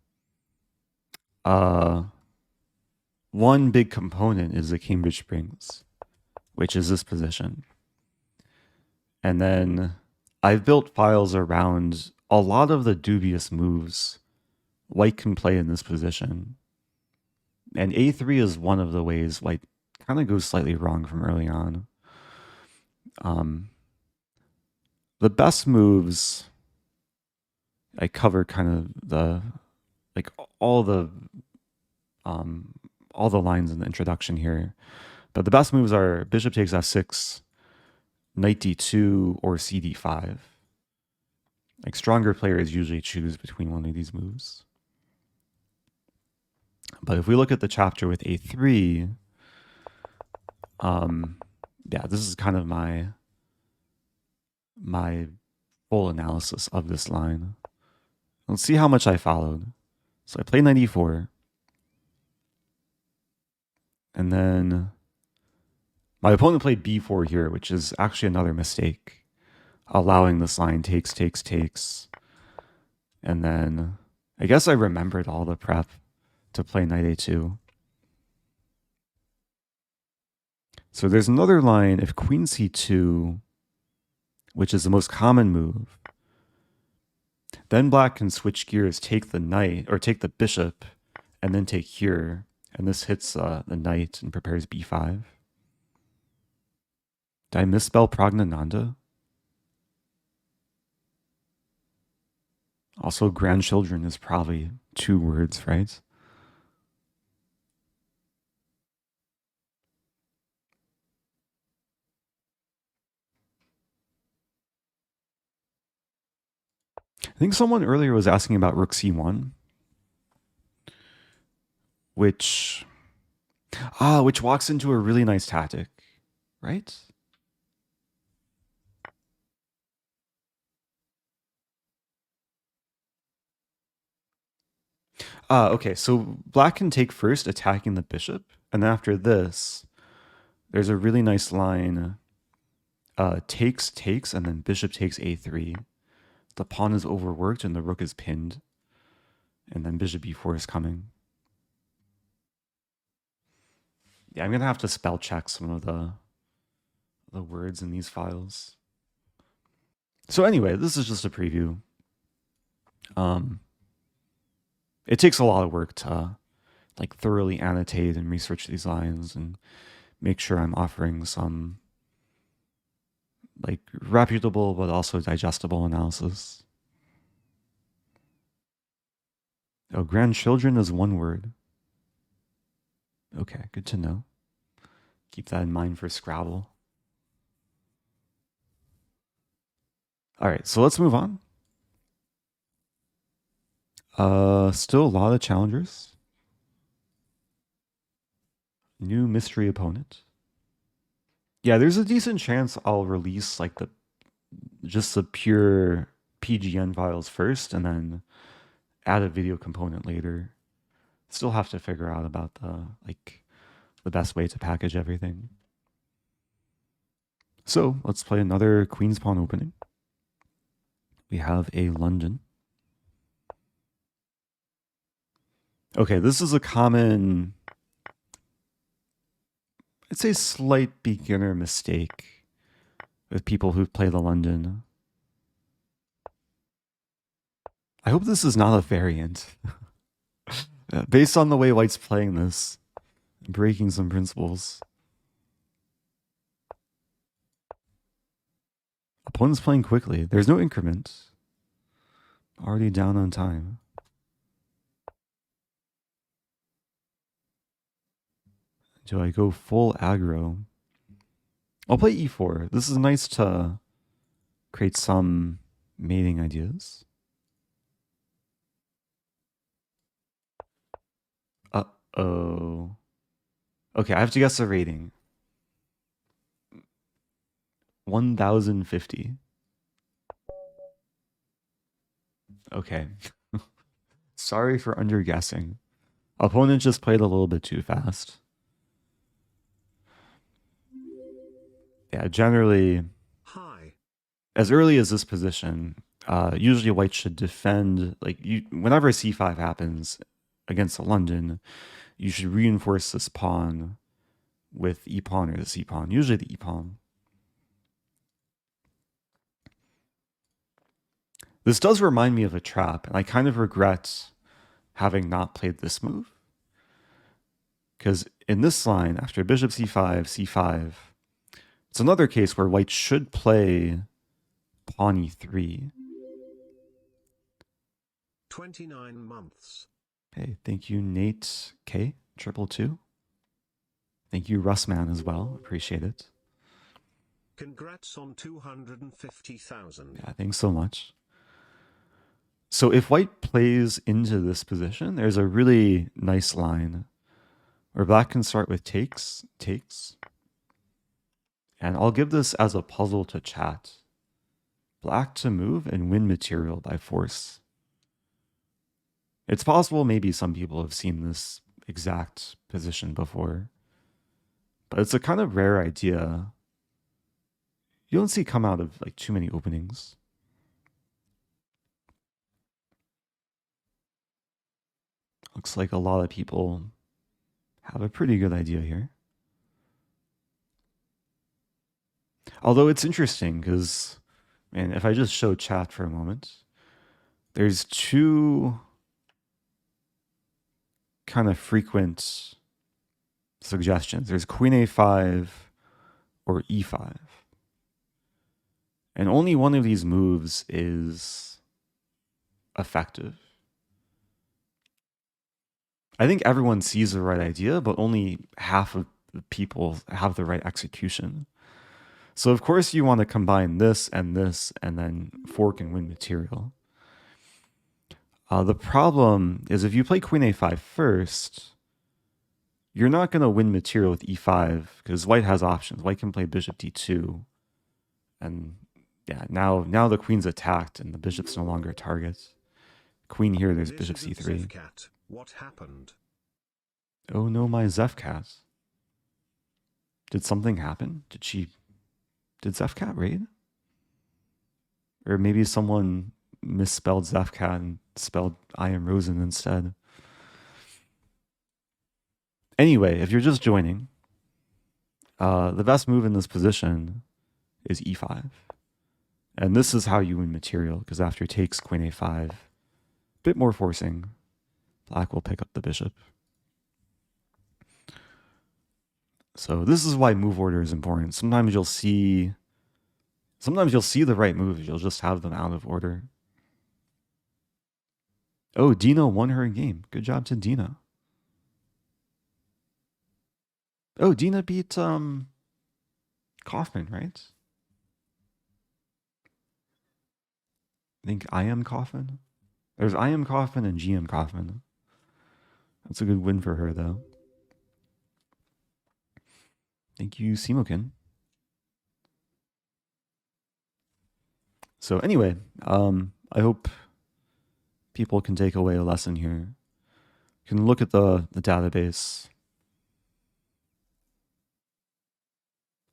one big component is the Cambridge Springs, which is this position. And then I've built files around a lot of the dubious moves white can play in this position. And a3 is one of the ways white kind of goes slightly wrong from early on. The best moves, I covered kind of the, like all the lines in the introduction here. But the best moves are bishop takes f6, knight d2 or cd5. Like, stronger players usually choose between one of these moves. But if we look at the chapter with a3, yeah, this is kind of my full analysis of this line. Let's see how much I followed. So I played knight e4. And then my opponent played b4 here, which is actually another mistake, allowing this line takes. And then I guess I remembered all the prep to play knight a2. So there's another line, if queen c2, which is the most common move, then black can switch gears, take the knight, or take the bishop, and then take here. And this hits the knight and prepares b5. Did I misspell Pragnananda? Also, grandchildren is probably 2 words, right? I think someone earlier was asking about rook c1, which walks into a really nice tactic, right? Okay, so black can take first, attacking the bishop, and then after this, there's a really nice line, takes, and then bishop takes a3. The pawn is overworked and the rook is pinned, and then bishop b4 is coming. Yeah, I'm gonna have to spell check some of the words in these files. So anyway, this is just a preview. It takes a lot of work to like thoroughly annotate and research these lines and make sure I'm offering some like reputable but also digestible analysis. Oh, grandchildren is 1 word. Okay, good to know. Keep that in mind for Scrabble. All right, so let's move on. Still a lot of challengers. New mystery opponent. Yeah, there's a decent chance I'll release like just the pure PGN files first and then add a video component later. Still have to figure out about the best way to package everything. So let's play another Queen's Pawn opening. We have a London. Okay, this is a common, I'd say slight beginner mistake with people who play the London. I hope this is not a variant. Based on the way white's playing this, breaking some principles. Opponent's playing quickly. There's no increment. Already down on time. Do I go full aggro? I'll play e4. This is nice to create some mating ideas. Uh-oh. Okay, I have to guess the rating. 1050. Okay. Sorry for underguessing. Opponent just played a little bit too fast. Yeah, generally, as early as this position, usually white should defend. Like whenever c5 happens against a London, you should reinforce this pawn with e pawn or the c pawn. Usually the e pawn. This does remind me of a trap, and I kind of regret having not played this move. Because in this line, after bishop c5, c5, it's another case where white should play pawn e3. 29 months. Hey, thank you, Nate K, 222. Thank you, Russman, as well. Appreciate it. Congrats on 250,000. Yeah, thanks so much. So if white plays into this position, there's a really nice line where black can start with takes. And I'll give this as a puzzle to chat. Black to move and win material by force. It's possible maybe some people have seen this exact position before, but it's a kind of rare idea. You don't see come out of like too many openings. Looks like a lot of people have a pretty good idea here. Although it's interesting because, man, if I just show chat for a moment, there's two kind of frequent suggestions. There's queen a5 or e5. And only one of these moves is effective. I think everyone sees the right idea, but only half of the people have the right execution. So of course you want to combine this and then fork and win material. The problem is if you play queen a5 first, you're not going to win material with e5 because white has options. White can play bishop d2. And yeah, now the queen's attacked and the bishop's no longer a target. Queen here, there's bishop c3. Zefcat, what happened? Oh no, my Zefcat. Did something happen? Did Zefcat raid? Or maybe someone misspelled Zefcat and spelled I am Rosen instead. Anyway, if you're just joining, the best move in this position is e5. And this is how you win material, because after takes queen a5, a bit more forcing, black will pick up the bishop. So this is why move order is important. Sometimes you'll see the right moves, you'll just have them out of order. Oh, Dina won her game. Good job to Dina. Oh, Dina beat Kaufman, right? I think I am Kaufman. There's I am Kaufman and GM Kaufman. That's a good win for her, though. Thank you, simokhin. So anyway, I hope people can take away a lesson here. You can look at the database.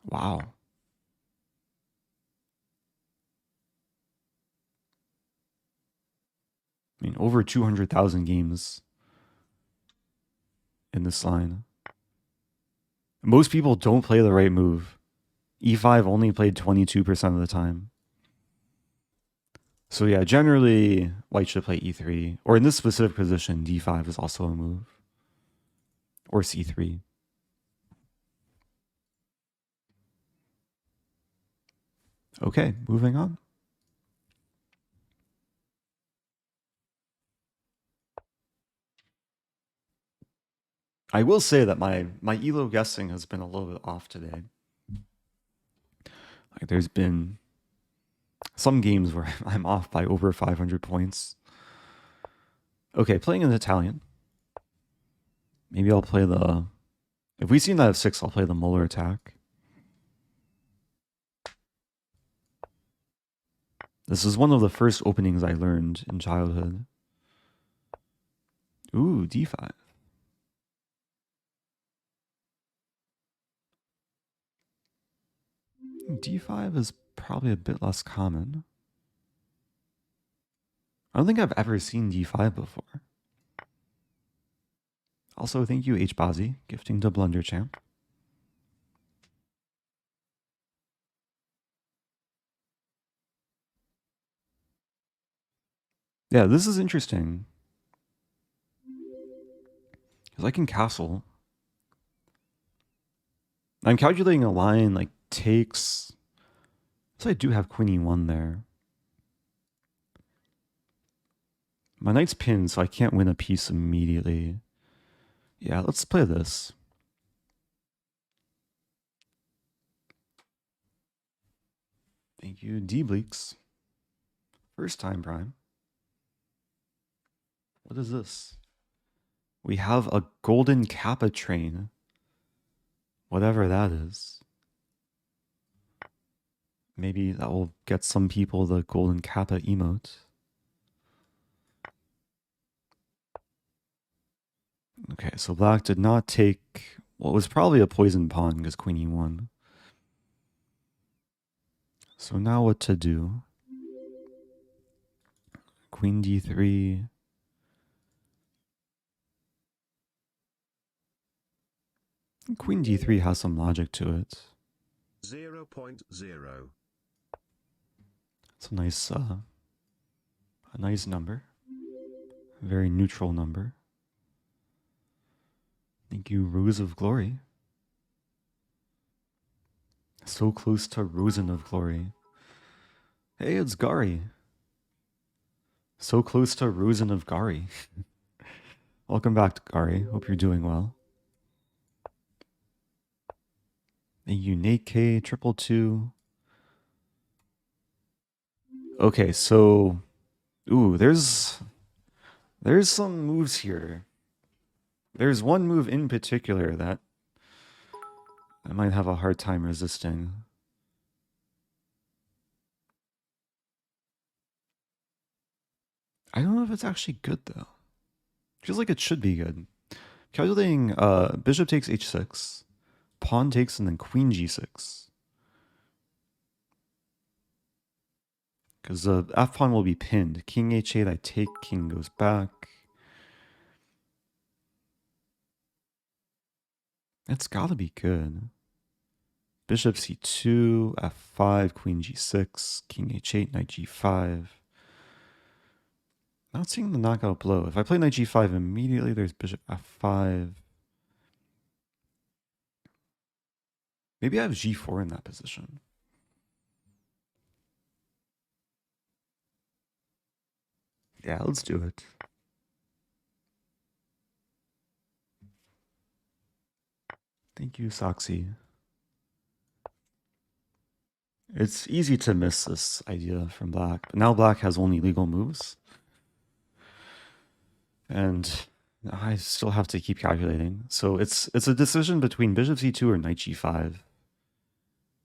Wow. I mean, over 200,000 games in this line. Most people don't play the right move. E5 only played 22% of the time. So yeah, generally, white should play e3. Or in this specific position, d5 is also a move. Or c3. Okay, moving on. I will say that my ELO guessing has been a little bit off today. Like there's been some games where I'm off by over 500 points. Okay, playing in Italian. Maybe I'll play the... If we see knight f6, I'll play the Muller attack. This is one of the first openings I learned in childhood. Ooh, d5. d5 is probably a bit less common. I don't think I've ever seen d5 before. Also, thank you, HBazi, gifting to Blunderchamp. Yeah, this is interesting. Because I can castle. I'm calculating a line like takes. So I do have queen e1 there. My knight's pinned, so I can't win a piece immediately. Yeah, let's play this. Thank you, D-Bleaks. First time prime. What is this? We have a golden kappa train. Whatever that is. Maybe that will get some people the golden kappa emote. Okay, so black did not take what was probably a poison pawn because queen e1. So now what to do? Queen d3. Queen d3 has some logic to it. 0.0. It's a nice number. A very neutral number. Thank you, Rose of Glory. So close to Rosen of Glory. Hey, it's Gari. So close to Rosen of Gari. Welcome back, Gari. Hope you're doing well. Thank you, Nate K, 222. Okay, so... Ooh, there's some moves here. There's one move in particular that I might have a hard time resisting. I don't know if it's actually good, though. Feels like it should be good. Calculating bishop takes h6, pawn takes, and then queen g6. Because the f pawn will be pinned. King h8, I take, king goes back. It's gotta be good. Bishop c2, f5, queen g6, king h8, knight g5. Not seeing the knockout blow. If I play knight g5 immediately, there's bishop f5. Maybe I have g4 in that position. Yeah, let's do it. Thank you, Soxy. It's easy to miss this idea from black, but now black has only legal moves. And I still have to keep calculating. So it's a decision between bishop c2 or knight g5.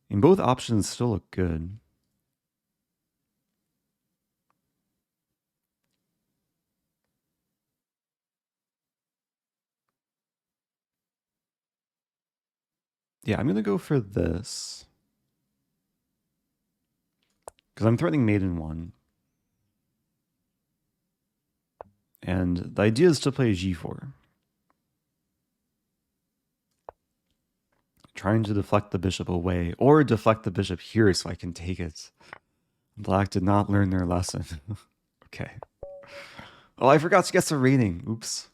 And both options still look good. Yeah, I'm going to go for this. Because I'm threatening mate in 1. And the idea is to play g4. Trying to deflect the bishop away, or deflect the bishop here so I can take it. Black did not learn their lesson. Okay. Oh, I forgot to guess the rating. Oops.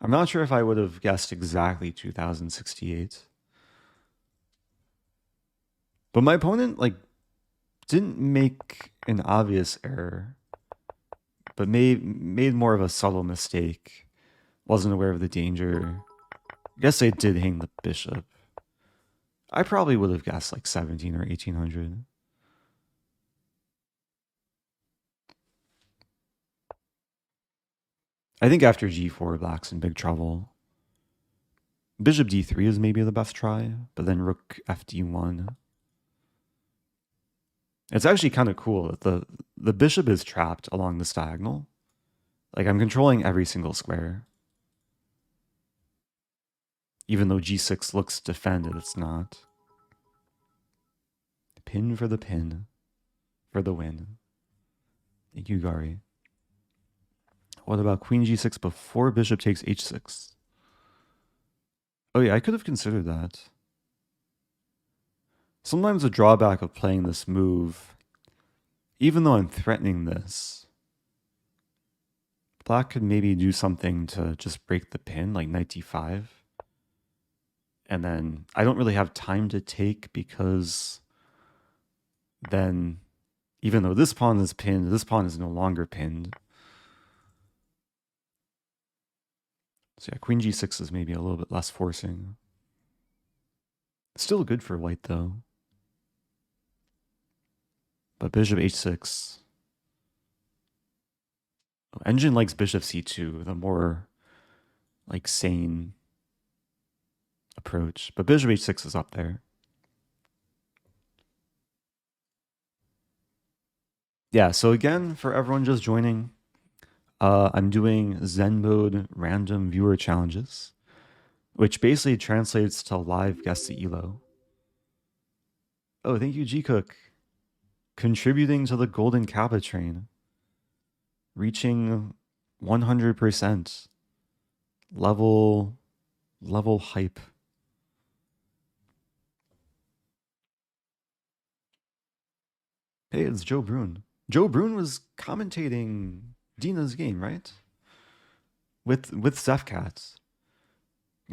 I'm not sure if I would have guessed exactly 2068. But my opponent, didn't make an obvious error, but made more of a subtle mistake. Wasn't aware of the danger. I guess they did hang the bishop. I probably would have guessed 17 or 1800. I think after g4, black's in big trouble. Bishop d3 is maybe the best try, but then rook fd1. It's actually kind of cool that the bishop is trapped along this diagonal. I'm controlling every single square. Even though g6 looks defended, it's not. Pin for the pin. For the win. Thank you, Gari. What about queen g6 before bishop takes h6? Oh yeah, I could have considered that. Sometimes the drawback of playing this move, even though I'm threatening this, black could maybe do something to just break the pin, like knight d5. And then I don't really have time to take because then, even though this pawn is pinned, this pawn is no longer pinned. So yeah, queen g6 is maybe a little bit less forcing. Still good for white though. But bishop h6. Engine likes bishop c2, the more like sane approach. But bishop h6 is up there. Yeah, so again, for everyone just joining, I'm doing Zen mode random viewer challenges, which basically translates to live guess the ELO. Oh, thank you, G Cook, contributing to the golden kappa train, reaching 100% level hype. Hey, it's Joe Brune. Joe Brune was commentating Dina's game, right? With Zephcat.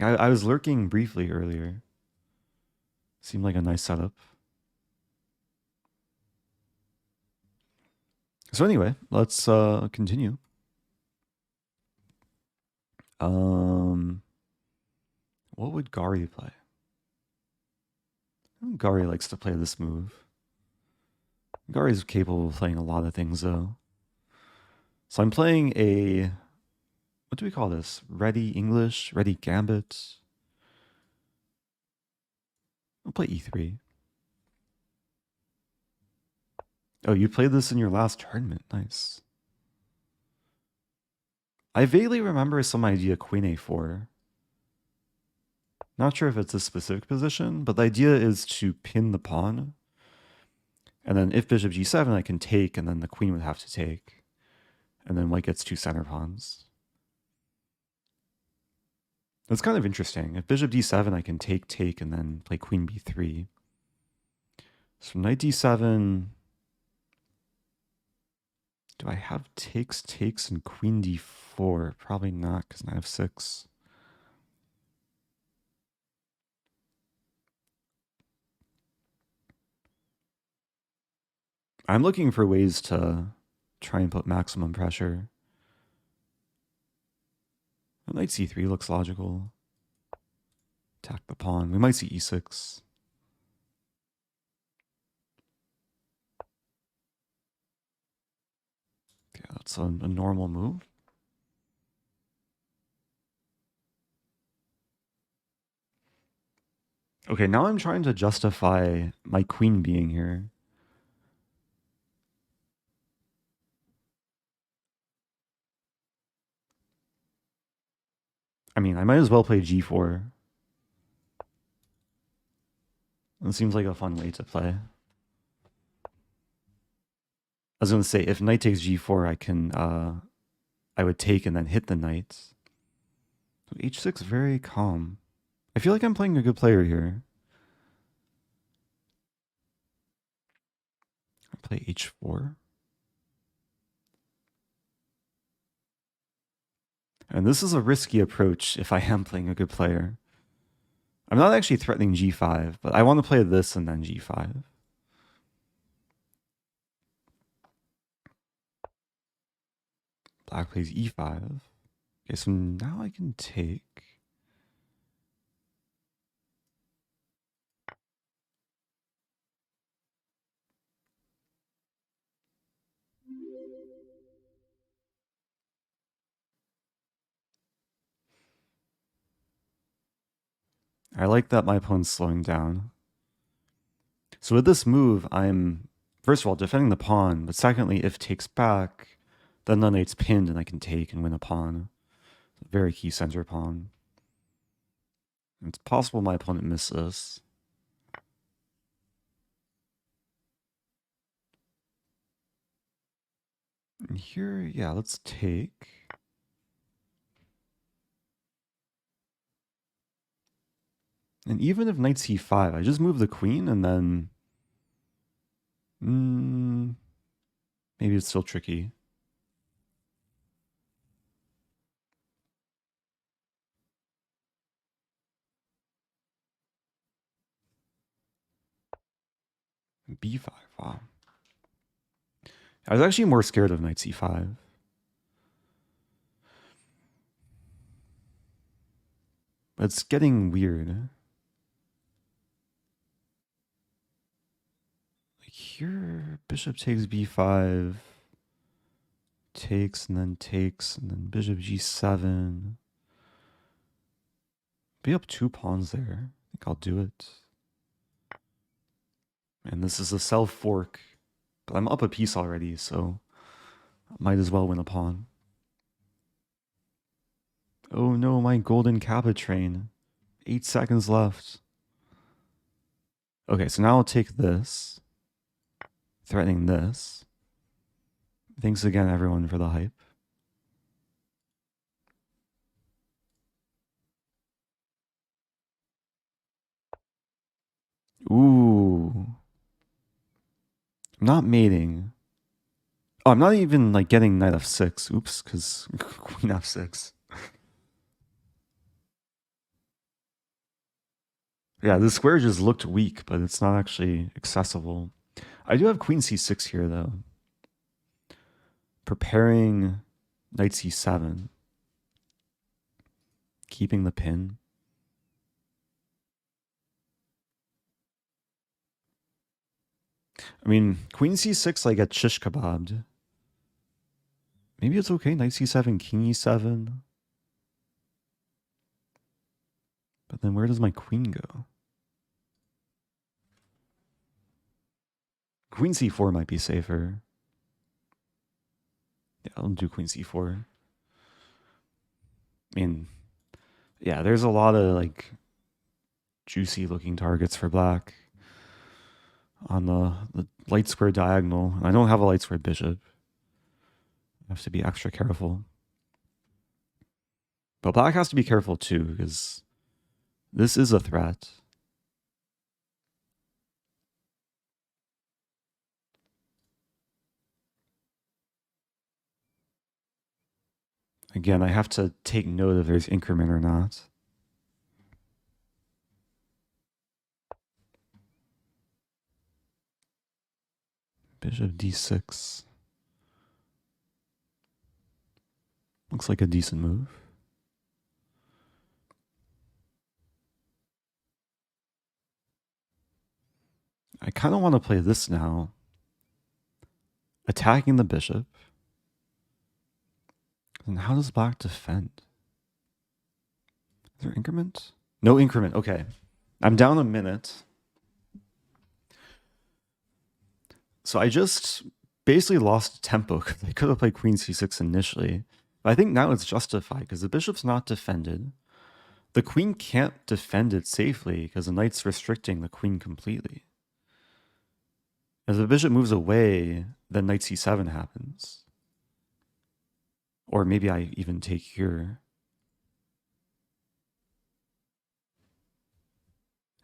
I was lurking briefly earlier. Seemed like a nice setup. So anyway, let's continue. What would Gari play? Gari likes to play this move. Gari's capable of playing a lot of things though. So I'm playing a, what do we call this? Réti English, Réti Gambit. I'll play e3. Oh, you played this in your last tournament. Nice. I vaguely remember some idea queen a4. Not sure if it's a specific position, but the idea is to pin the pawn. And then if bishop g7, I can take, and then the queen would have to take. And then white gets two center pawns. That's kind of interesting. If bishop d7, I can take, and then play queen b3. So knight d7... Do I have takes, and queen d4? Probably not, because knight f6. I'm looking for ways to try and put maximum pressure. Knight c3 looks logical. Attack the pawn. We might see e6. Yeah, that's a normal move. Okay, now I'm trying to justify my queen being here. I mean, I might as well play g4. It seems like a fun way to play. I was going to say, if knight takes g4, I can, I would take and then hit the knight. So h6, very calm. I feel like I'm playing a good player here. I play h4. And this is a risky approach if I am playing a good player. I'm not actually threatening g5, but I want to play this and then g5. Black plays e5. Okay, so now I can take. I like that my opponent's slowing down. So with this move, I'm, first of all, defending the pawn, but secondly, if takes back, then the knight's pinned and I can take and win a pawn. Very key center pawn. It's possible my opponent missed this. And here, yeah, let's take. And even if knight c5, I just move the queen and then... maybe it's still tricky. b5, wow. I was actually more scared of knight c5. But it's getting weird. Like here, bishop takes b5, takes, and then bishop g7. Be up 2 pawns there. I think I'll do it. And this is a self fork, but I'm up a piece already, so I might as well win a pawn. Oh no, my golden kappa train. 8 seconds left. Okay, so now I'll take this. Threatening this. Thanks again, everyone, for the hype. Ooh. I'm not mating. Oh, I'm not even like getting knight f6. Oops, because queen f6. Yeah, the square just looked weak, but it's not actually accessible. I do have queen c6 here, though. Preparing knight c7. Keeping the pin. I mean, queen c6, I get shish kebabbed. Maybe it's okay. Knight c7, king e7. But then where does my queen go? Queen c4 might be safer. Yeah, I'll do queen c4. I mean, yeah, there's a lot of like juicy looking targets for black on the light square diagonal. I don't have a light square bishop. I have to be extra careful. But black has to be careful too, because this is a threat. Again, I have to take note if there's increment or not. Bishop d6. Looks like a decent move. I kind of want to play this now. Attacking the bishop. And how does black defend? Is there increment? No increment. Okay. I'm down a minute. So I just basically lost tempo because I could have played queen c6 initially. But I think now it's justified because the bishop's not defended. The queen can't defend it safely because the knight's restricting the queen completely. If the bishop moves away, then knight c7 happens. Or maybe I even take here.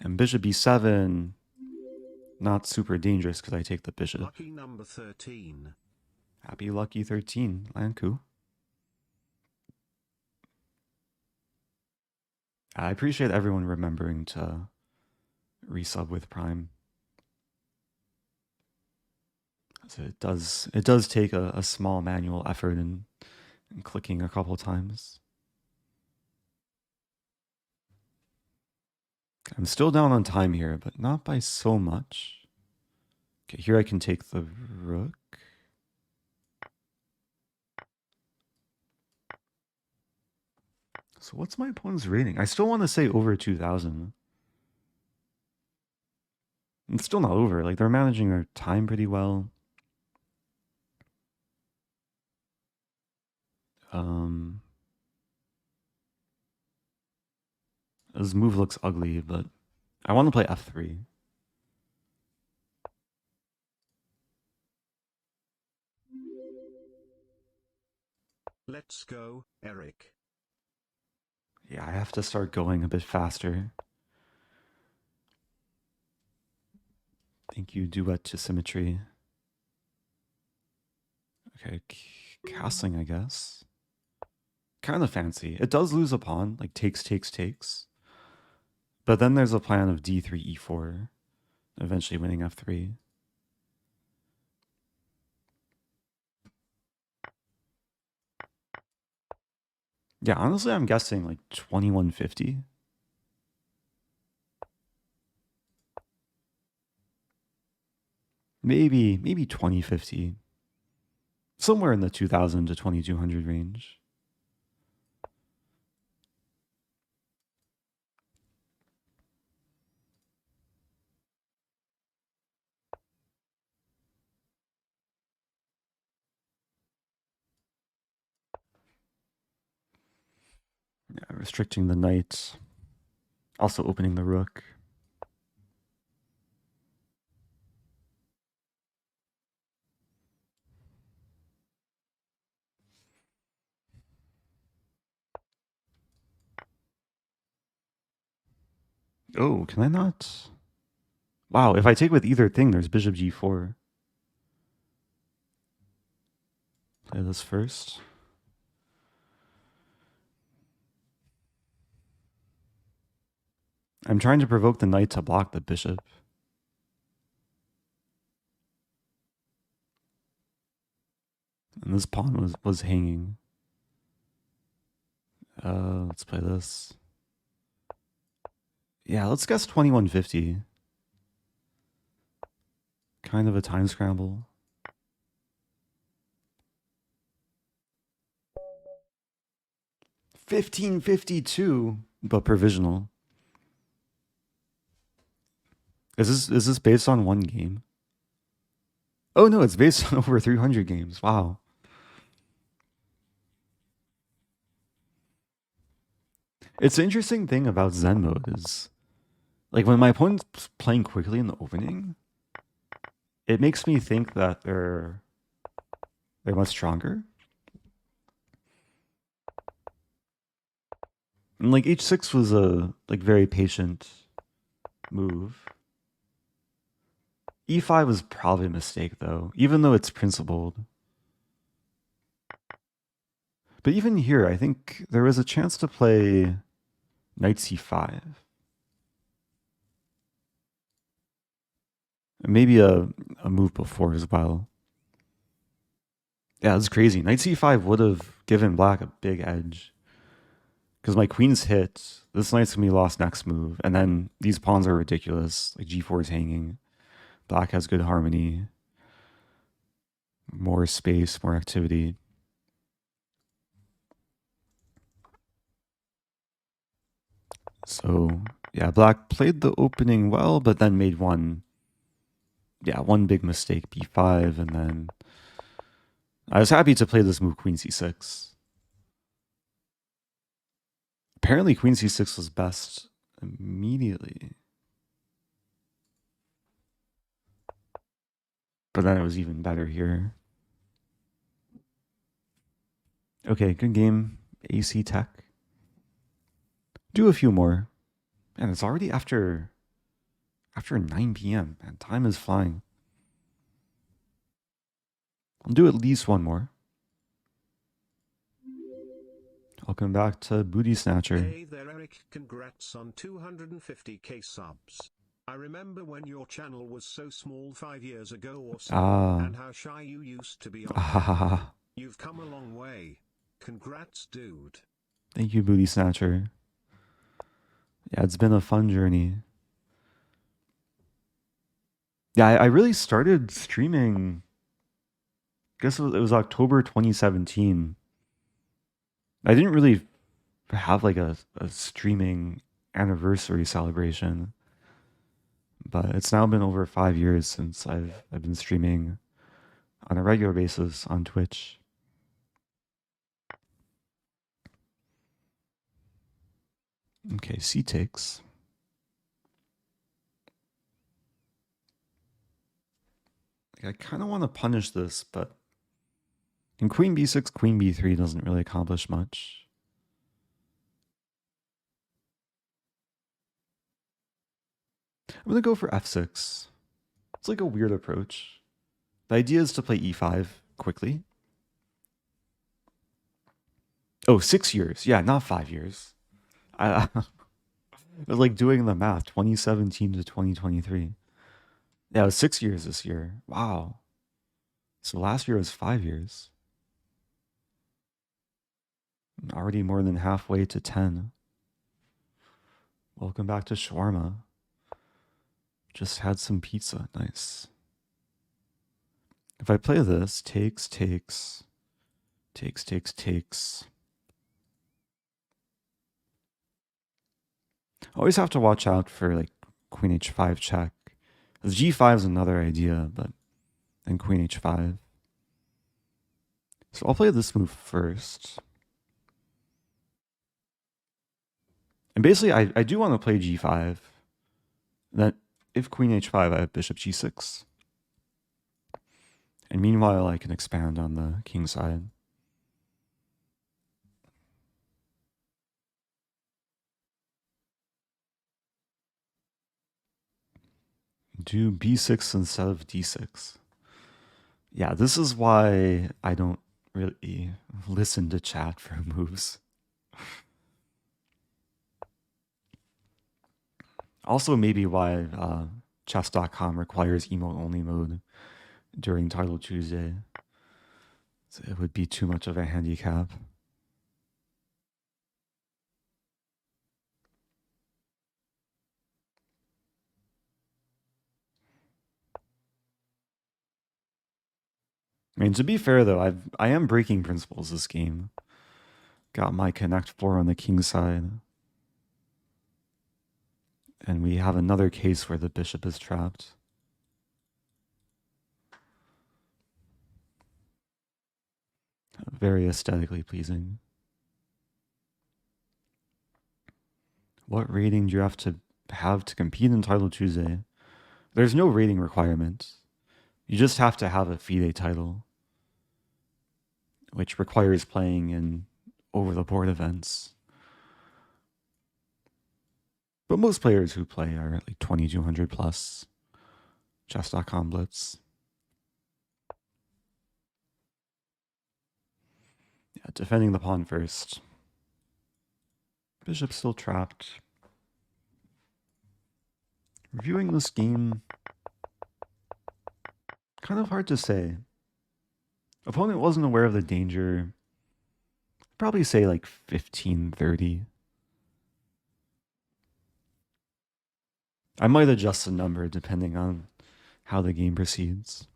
And bishop b7, not super dangerous because I take the bishop. Lucky number 13. Happy lucky 13, Lanku. I appreciate everyone remembering to resub with Prime. So it does take a small manual effort in clicking a couple times. I'm still down on time here, but not by so much. Okay, here I can take the rook. So what's my opponent's rating? I still want to say over 2,000. It's still not over. Like, they're managing their time pretty well. This move looks ugly, but I want to play f3. Let's go, Eric. Yeah, I have to start going a bit faster. Thank you, Duet to Symmetry. Okay, castling, I guess. Kind of fancy. It does lose a pawn, like takes. But then there's a plan of d3, e4, eventually winning f3. Yeah, honestly, I'm guessing like 2150. Maybe 2050. Somewhere in the 2000 to 2200 range. Yeah, restricting the knight. Also opening the rook. Oh, can I not? Wow, if I take with either thing, there's bishop g4. Play this first. I'm trying to provoke the knight to block the bishop. And this pawn was hanging. Let's play this. Yeah, let's guess 2150. Kind of a time scramble. $15.52, but provisional. Is this based on one game? Oh no, it's based on over 300 games. Wow. It's an interesting thing about Zen mode is, like, when my opponent's playing quickly in the opening, it makes me think that they're much stronger. And like h6 was a very patient move. e5 was probably a mistake though, even though it's principled. But even here, I think there was a chance to play knight c5. Maybe a move before as well. Yeah, it's crazy. Knight c5 would have given black a big edge. Because my queen's hit, this knight's going to be lost next move. And then these pawns are ridiculous. Like g4 is hanging. Black has good harmony. More space, more activity. So, yeah, black played the opening well, but then made one big mistake, b5, and then I was happy to play this move, queen c6. Apparently queen c6 was best immediately. But then it was even better here. Okay, good game. AC Tech. Do a few more. Man, it's already after 9 p.m. Man, time is flying. I'll do at least one more. Welcome back to Booty Snatcher. Hey there, Eric. Congrats on 250k subs. I remember when your channel was so small 5 years ago or so, and how shy you used to be on. You've come a long way. Congrats, dude. Thank you, Booty Snatcher. Yeah, it's been a fun journey. Yeah, I really started streaming, I guess it was October 2017. I didn't really have like a streaming anniversary celebration, but it's now been over 5 years since I've been streaming on a regular basis on Twitch. Okay, C takes. I kind of want to punish this, but in queen b6, queen b3 doesn't really accomplish much. I'm going to go for f6. It's like a weird approach. The idea is to play e5 quickly. Oh, 6 years. Yeah, not 5 years. I was like doing the math, 2017 to 2023. Yeah, it was 6 years this year. Wow. So last year was 5 years. Already more than halfway to 10. Welcome back to shawarma. Just had some pizza. Nice. If I play this, takes. Always have to watch out for like queen h5 check. Because g5 is another idea, but then queen h5. So I'll play this move first. And basically, I do want to play g5. Then if queen h5, I have bishop g6. And meanwhile, I can expand on the king side. Do b6 instead of d6. Yeah, this is why I don't really listen to chat for moves. Also, maybe why chess.com requires emote-only mode during Title Tuesday. So it would be too much of a handicap. I mean, to be fair though, I am breaking principles this game. Got my connect 4 on the king side. And we have another case where the bishop is trapped. Very aesthetically pleasing. What rating do you have to compete in Title Tuesday? There's no rating requirement. You just have to have a FIDE title, which requires playing in over-the-board events. But most players who play are like 2200 plus. Chess.com Blitz. Yeah, defending the pawn first. Bishop still trapped. Reviewing this game, kind of hard to say. Opponent wasn't aware of the danger. Probably say like 15-30. I might adjust the number depending on how the game proceeds.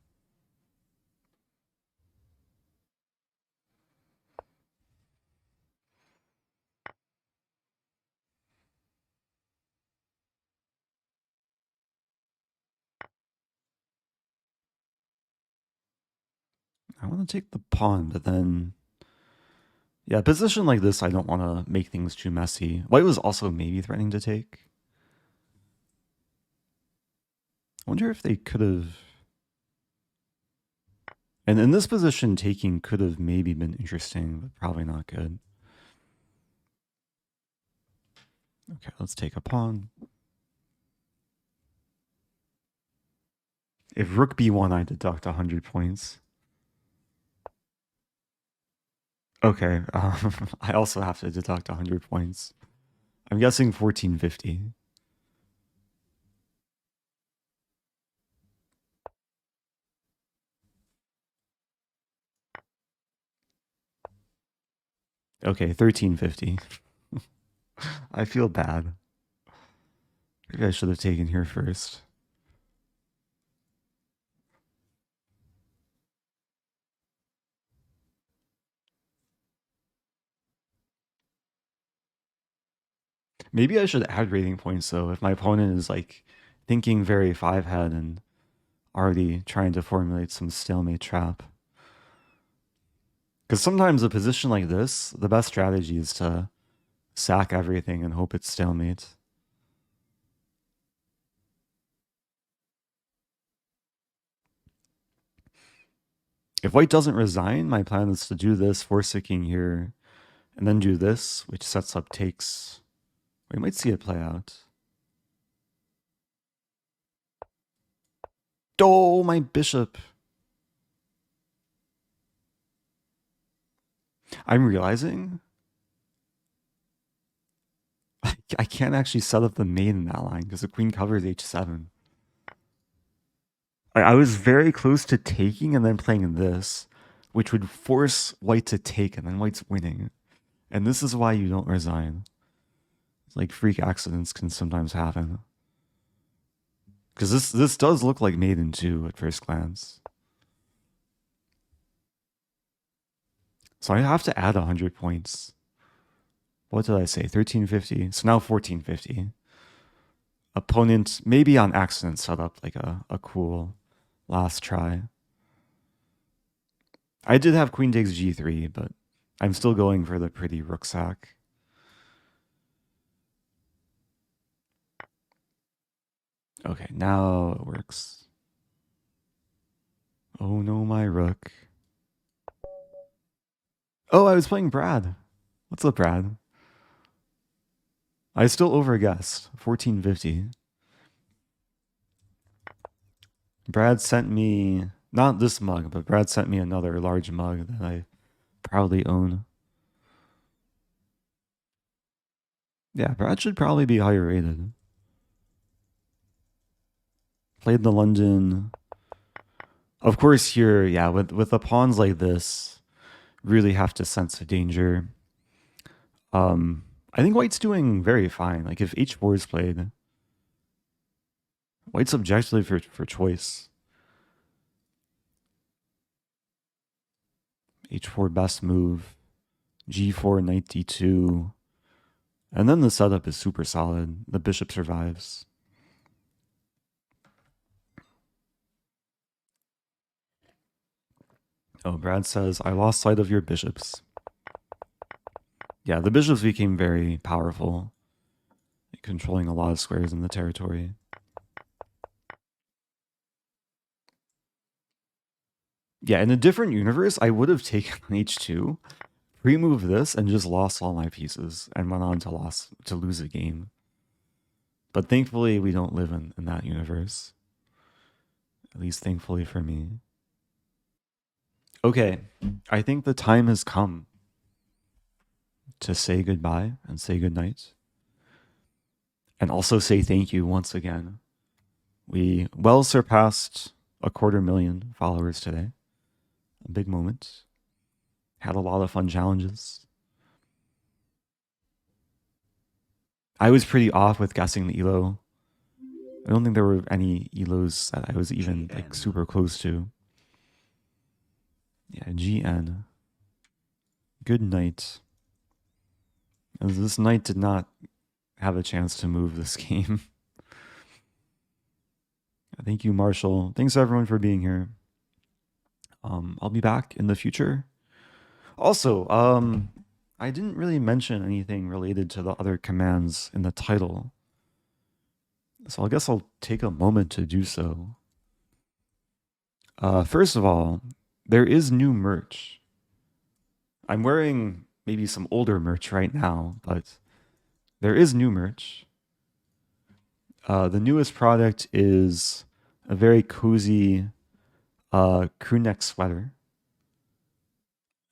I want to take the pawn, but then... Yeah, a position like this, I don't want to make things too messy. White was also maybe threatening to take. I wonder if they could have... And in this position, taking could have maybe been interesting, but probably not good. Okay, let's take a pawn. If rook b1, I deduct 100 points. Okay, I also have to deduct 100 points. I'm guessing 1450. Okay, 1350. I feel bad. Maybe I should have taken here first. Maybe I should add rating points though if my opponent is like thinking very five-head and already trying to formulate some stalemate trap. Because sometimes a position like this, the best strategy is to sack everything and hope it's stalemate. If white doesn't resign, my plan is to do this, force a king here, and then do this, which sets up takes. We might see it play out. Oh, my bishop. I'm realizing I can't actually set up the mate in that line because the queen covers h7. I was very close to taking and then playing this, which would force white to take, and then white's winning. And this is why you don't resign. Like freak accidents can sometimes happen. Because this does look like mate in 2 at first glance. So I have to add 100 points. What did I say? 1350. So now 1450. Opponent maybe on accident set up like a cool last try. I did have queen takes g3, but I'm still going for the pretty rook sack. Okay, now it works. Oh no, my rook. Oh, I was playing Brad. What's up, Brad? I still overguessed. 1450. Brad sent me, not this mug, but Brad sent me another large mug that I proudly own. Yeah, Brad should probably be higher rated. Played the London. Of course, here, yeah, with the pawns like this, really have to sense the danger. I think White's doing very fine. Like if h4 is played, White's objectively for choice. h4 best move, g4 knight d2, and then the setup is super solid. The bishop survives. Oh, Brad says, I lost sight of your bishops. Yeah, the bishops became very powerful, controlling a lot of squares in the territory. Yeah, in a different universe, I would have taken h2, pre-moved this, and just lost all my pieces, and went on to lose a game. But thankfully, we don't live in that universe. At least thankfully for me. Okay, I think the time has come to say goodbye and say goodnight. And also say thank you once again. We well surpassed 250,000 followers today. A big moment. Had a lot of fun challenges. I was pretty off with guessing the ELO. I don't think there were any ELOs that I was even like super close to. Yeah, GN. Good night. As this knight did not have a chance to move this game. Thank you, Marshall. Thanks everyone for being here. I'll be back in the future. Also, I didn't really mention anything related to the other commands in the title. So I guess I'll take a moment to do so. First of all, there is new merch. I'm wearing maybe some older merch right now, but there is new merch. The newest product is a very cozy crew neck sweater.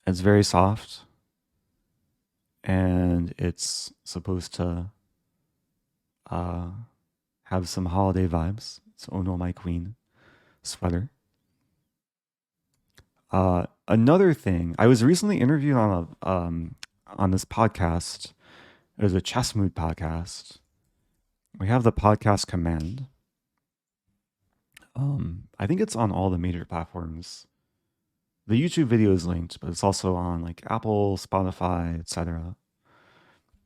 It's very soft, and it's supposed to have some holiday vibes. It's Oh No, My Queen sweater. Another thing, I was recently interviewed on this podcast. It was a Chess Mood podcast. We have the podcast command. I think it's on all the major platforms. The YouTube video is linked, but it's also on like Apple, Spotify, etc.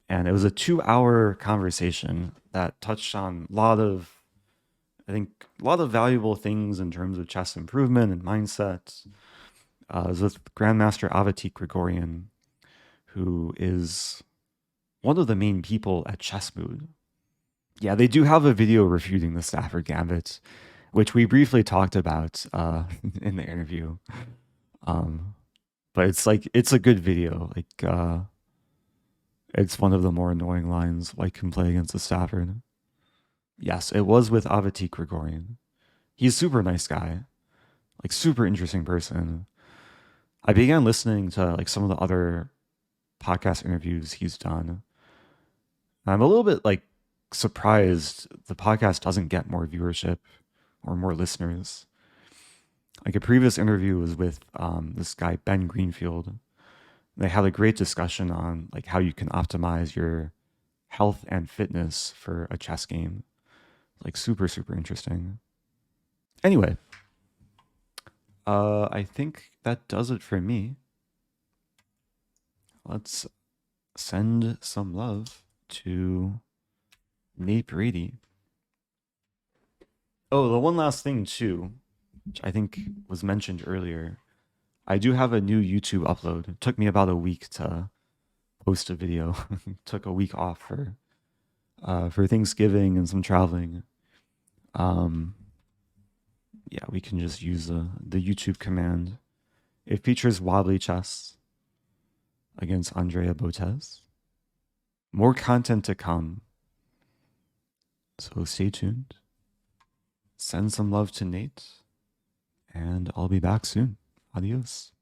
And it was a 2-hour conversation that touched on a lot of valuable things in terms of chess improvement and mindset. It was with Grandmaster Avati Gregorian, who is one of the main people at Chess Mood. Yeah, they do have a video refuting the Stafford Gambit, which we briefly talked about in the interview. But it's a good video. It's one of the more annoying lines White can play against the Stafford. Yes, it was with Avati Gregorian. He's a super nice guy, like super interesting person. I began listening to like some of the other podcast interviews he's done. I'm a little bit like surprised the podcast doesn't get more viewership or more listeners. Like a previous interview was with this guy Ben Greenfield. They had a great discussion on like how you can optimize your health and fitness for a chess game. Like super interesting. Anyway, I think that does it for me. let's send some love to Nepo Réti. Oh, the one last thing too, which I think was mentioned earlier. I do have a new YouTube upload. It took me about a week to post a video. Took a week off for Thanksgiving and some traveling. Yeah, we can just use the YouTube command. It features wobbly chess against Andrea Botes. More content to come. So stay tuned. Send some love to Nate. And I'll be back soon. Adios.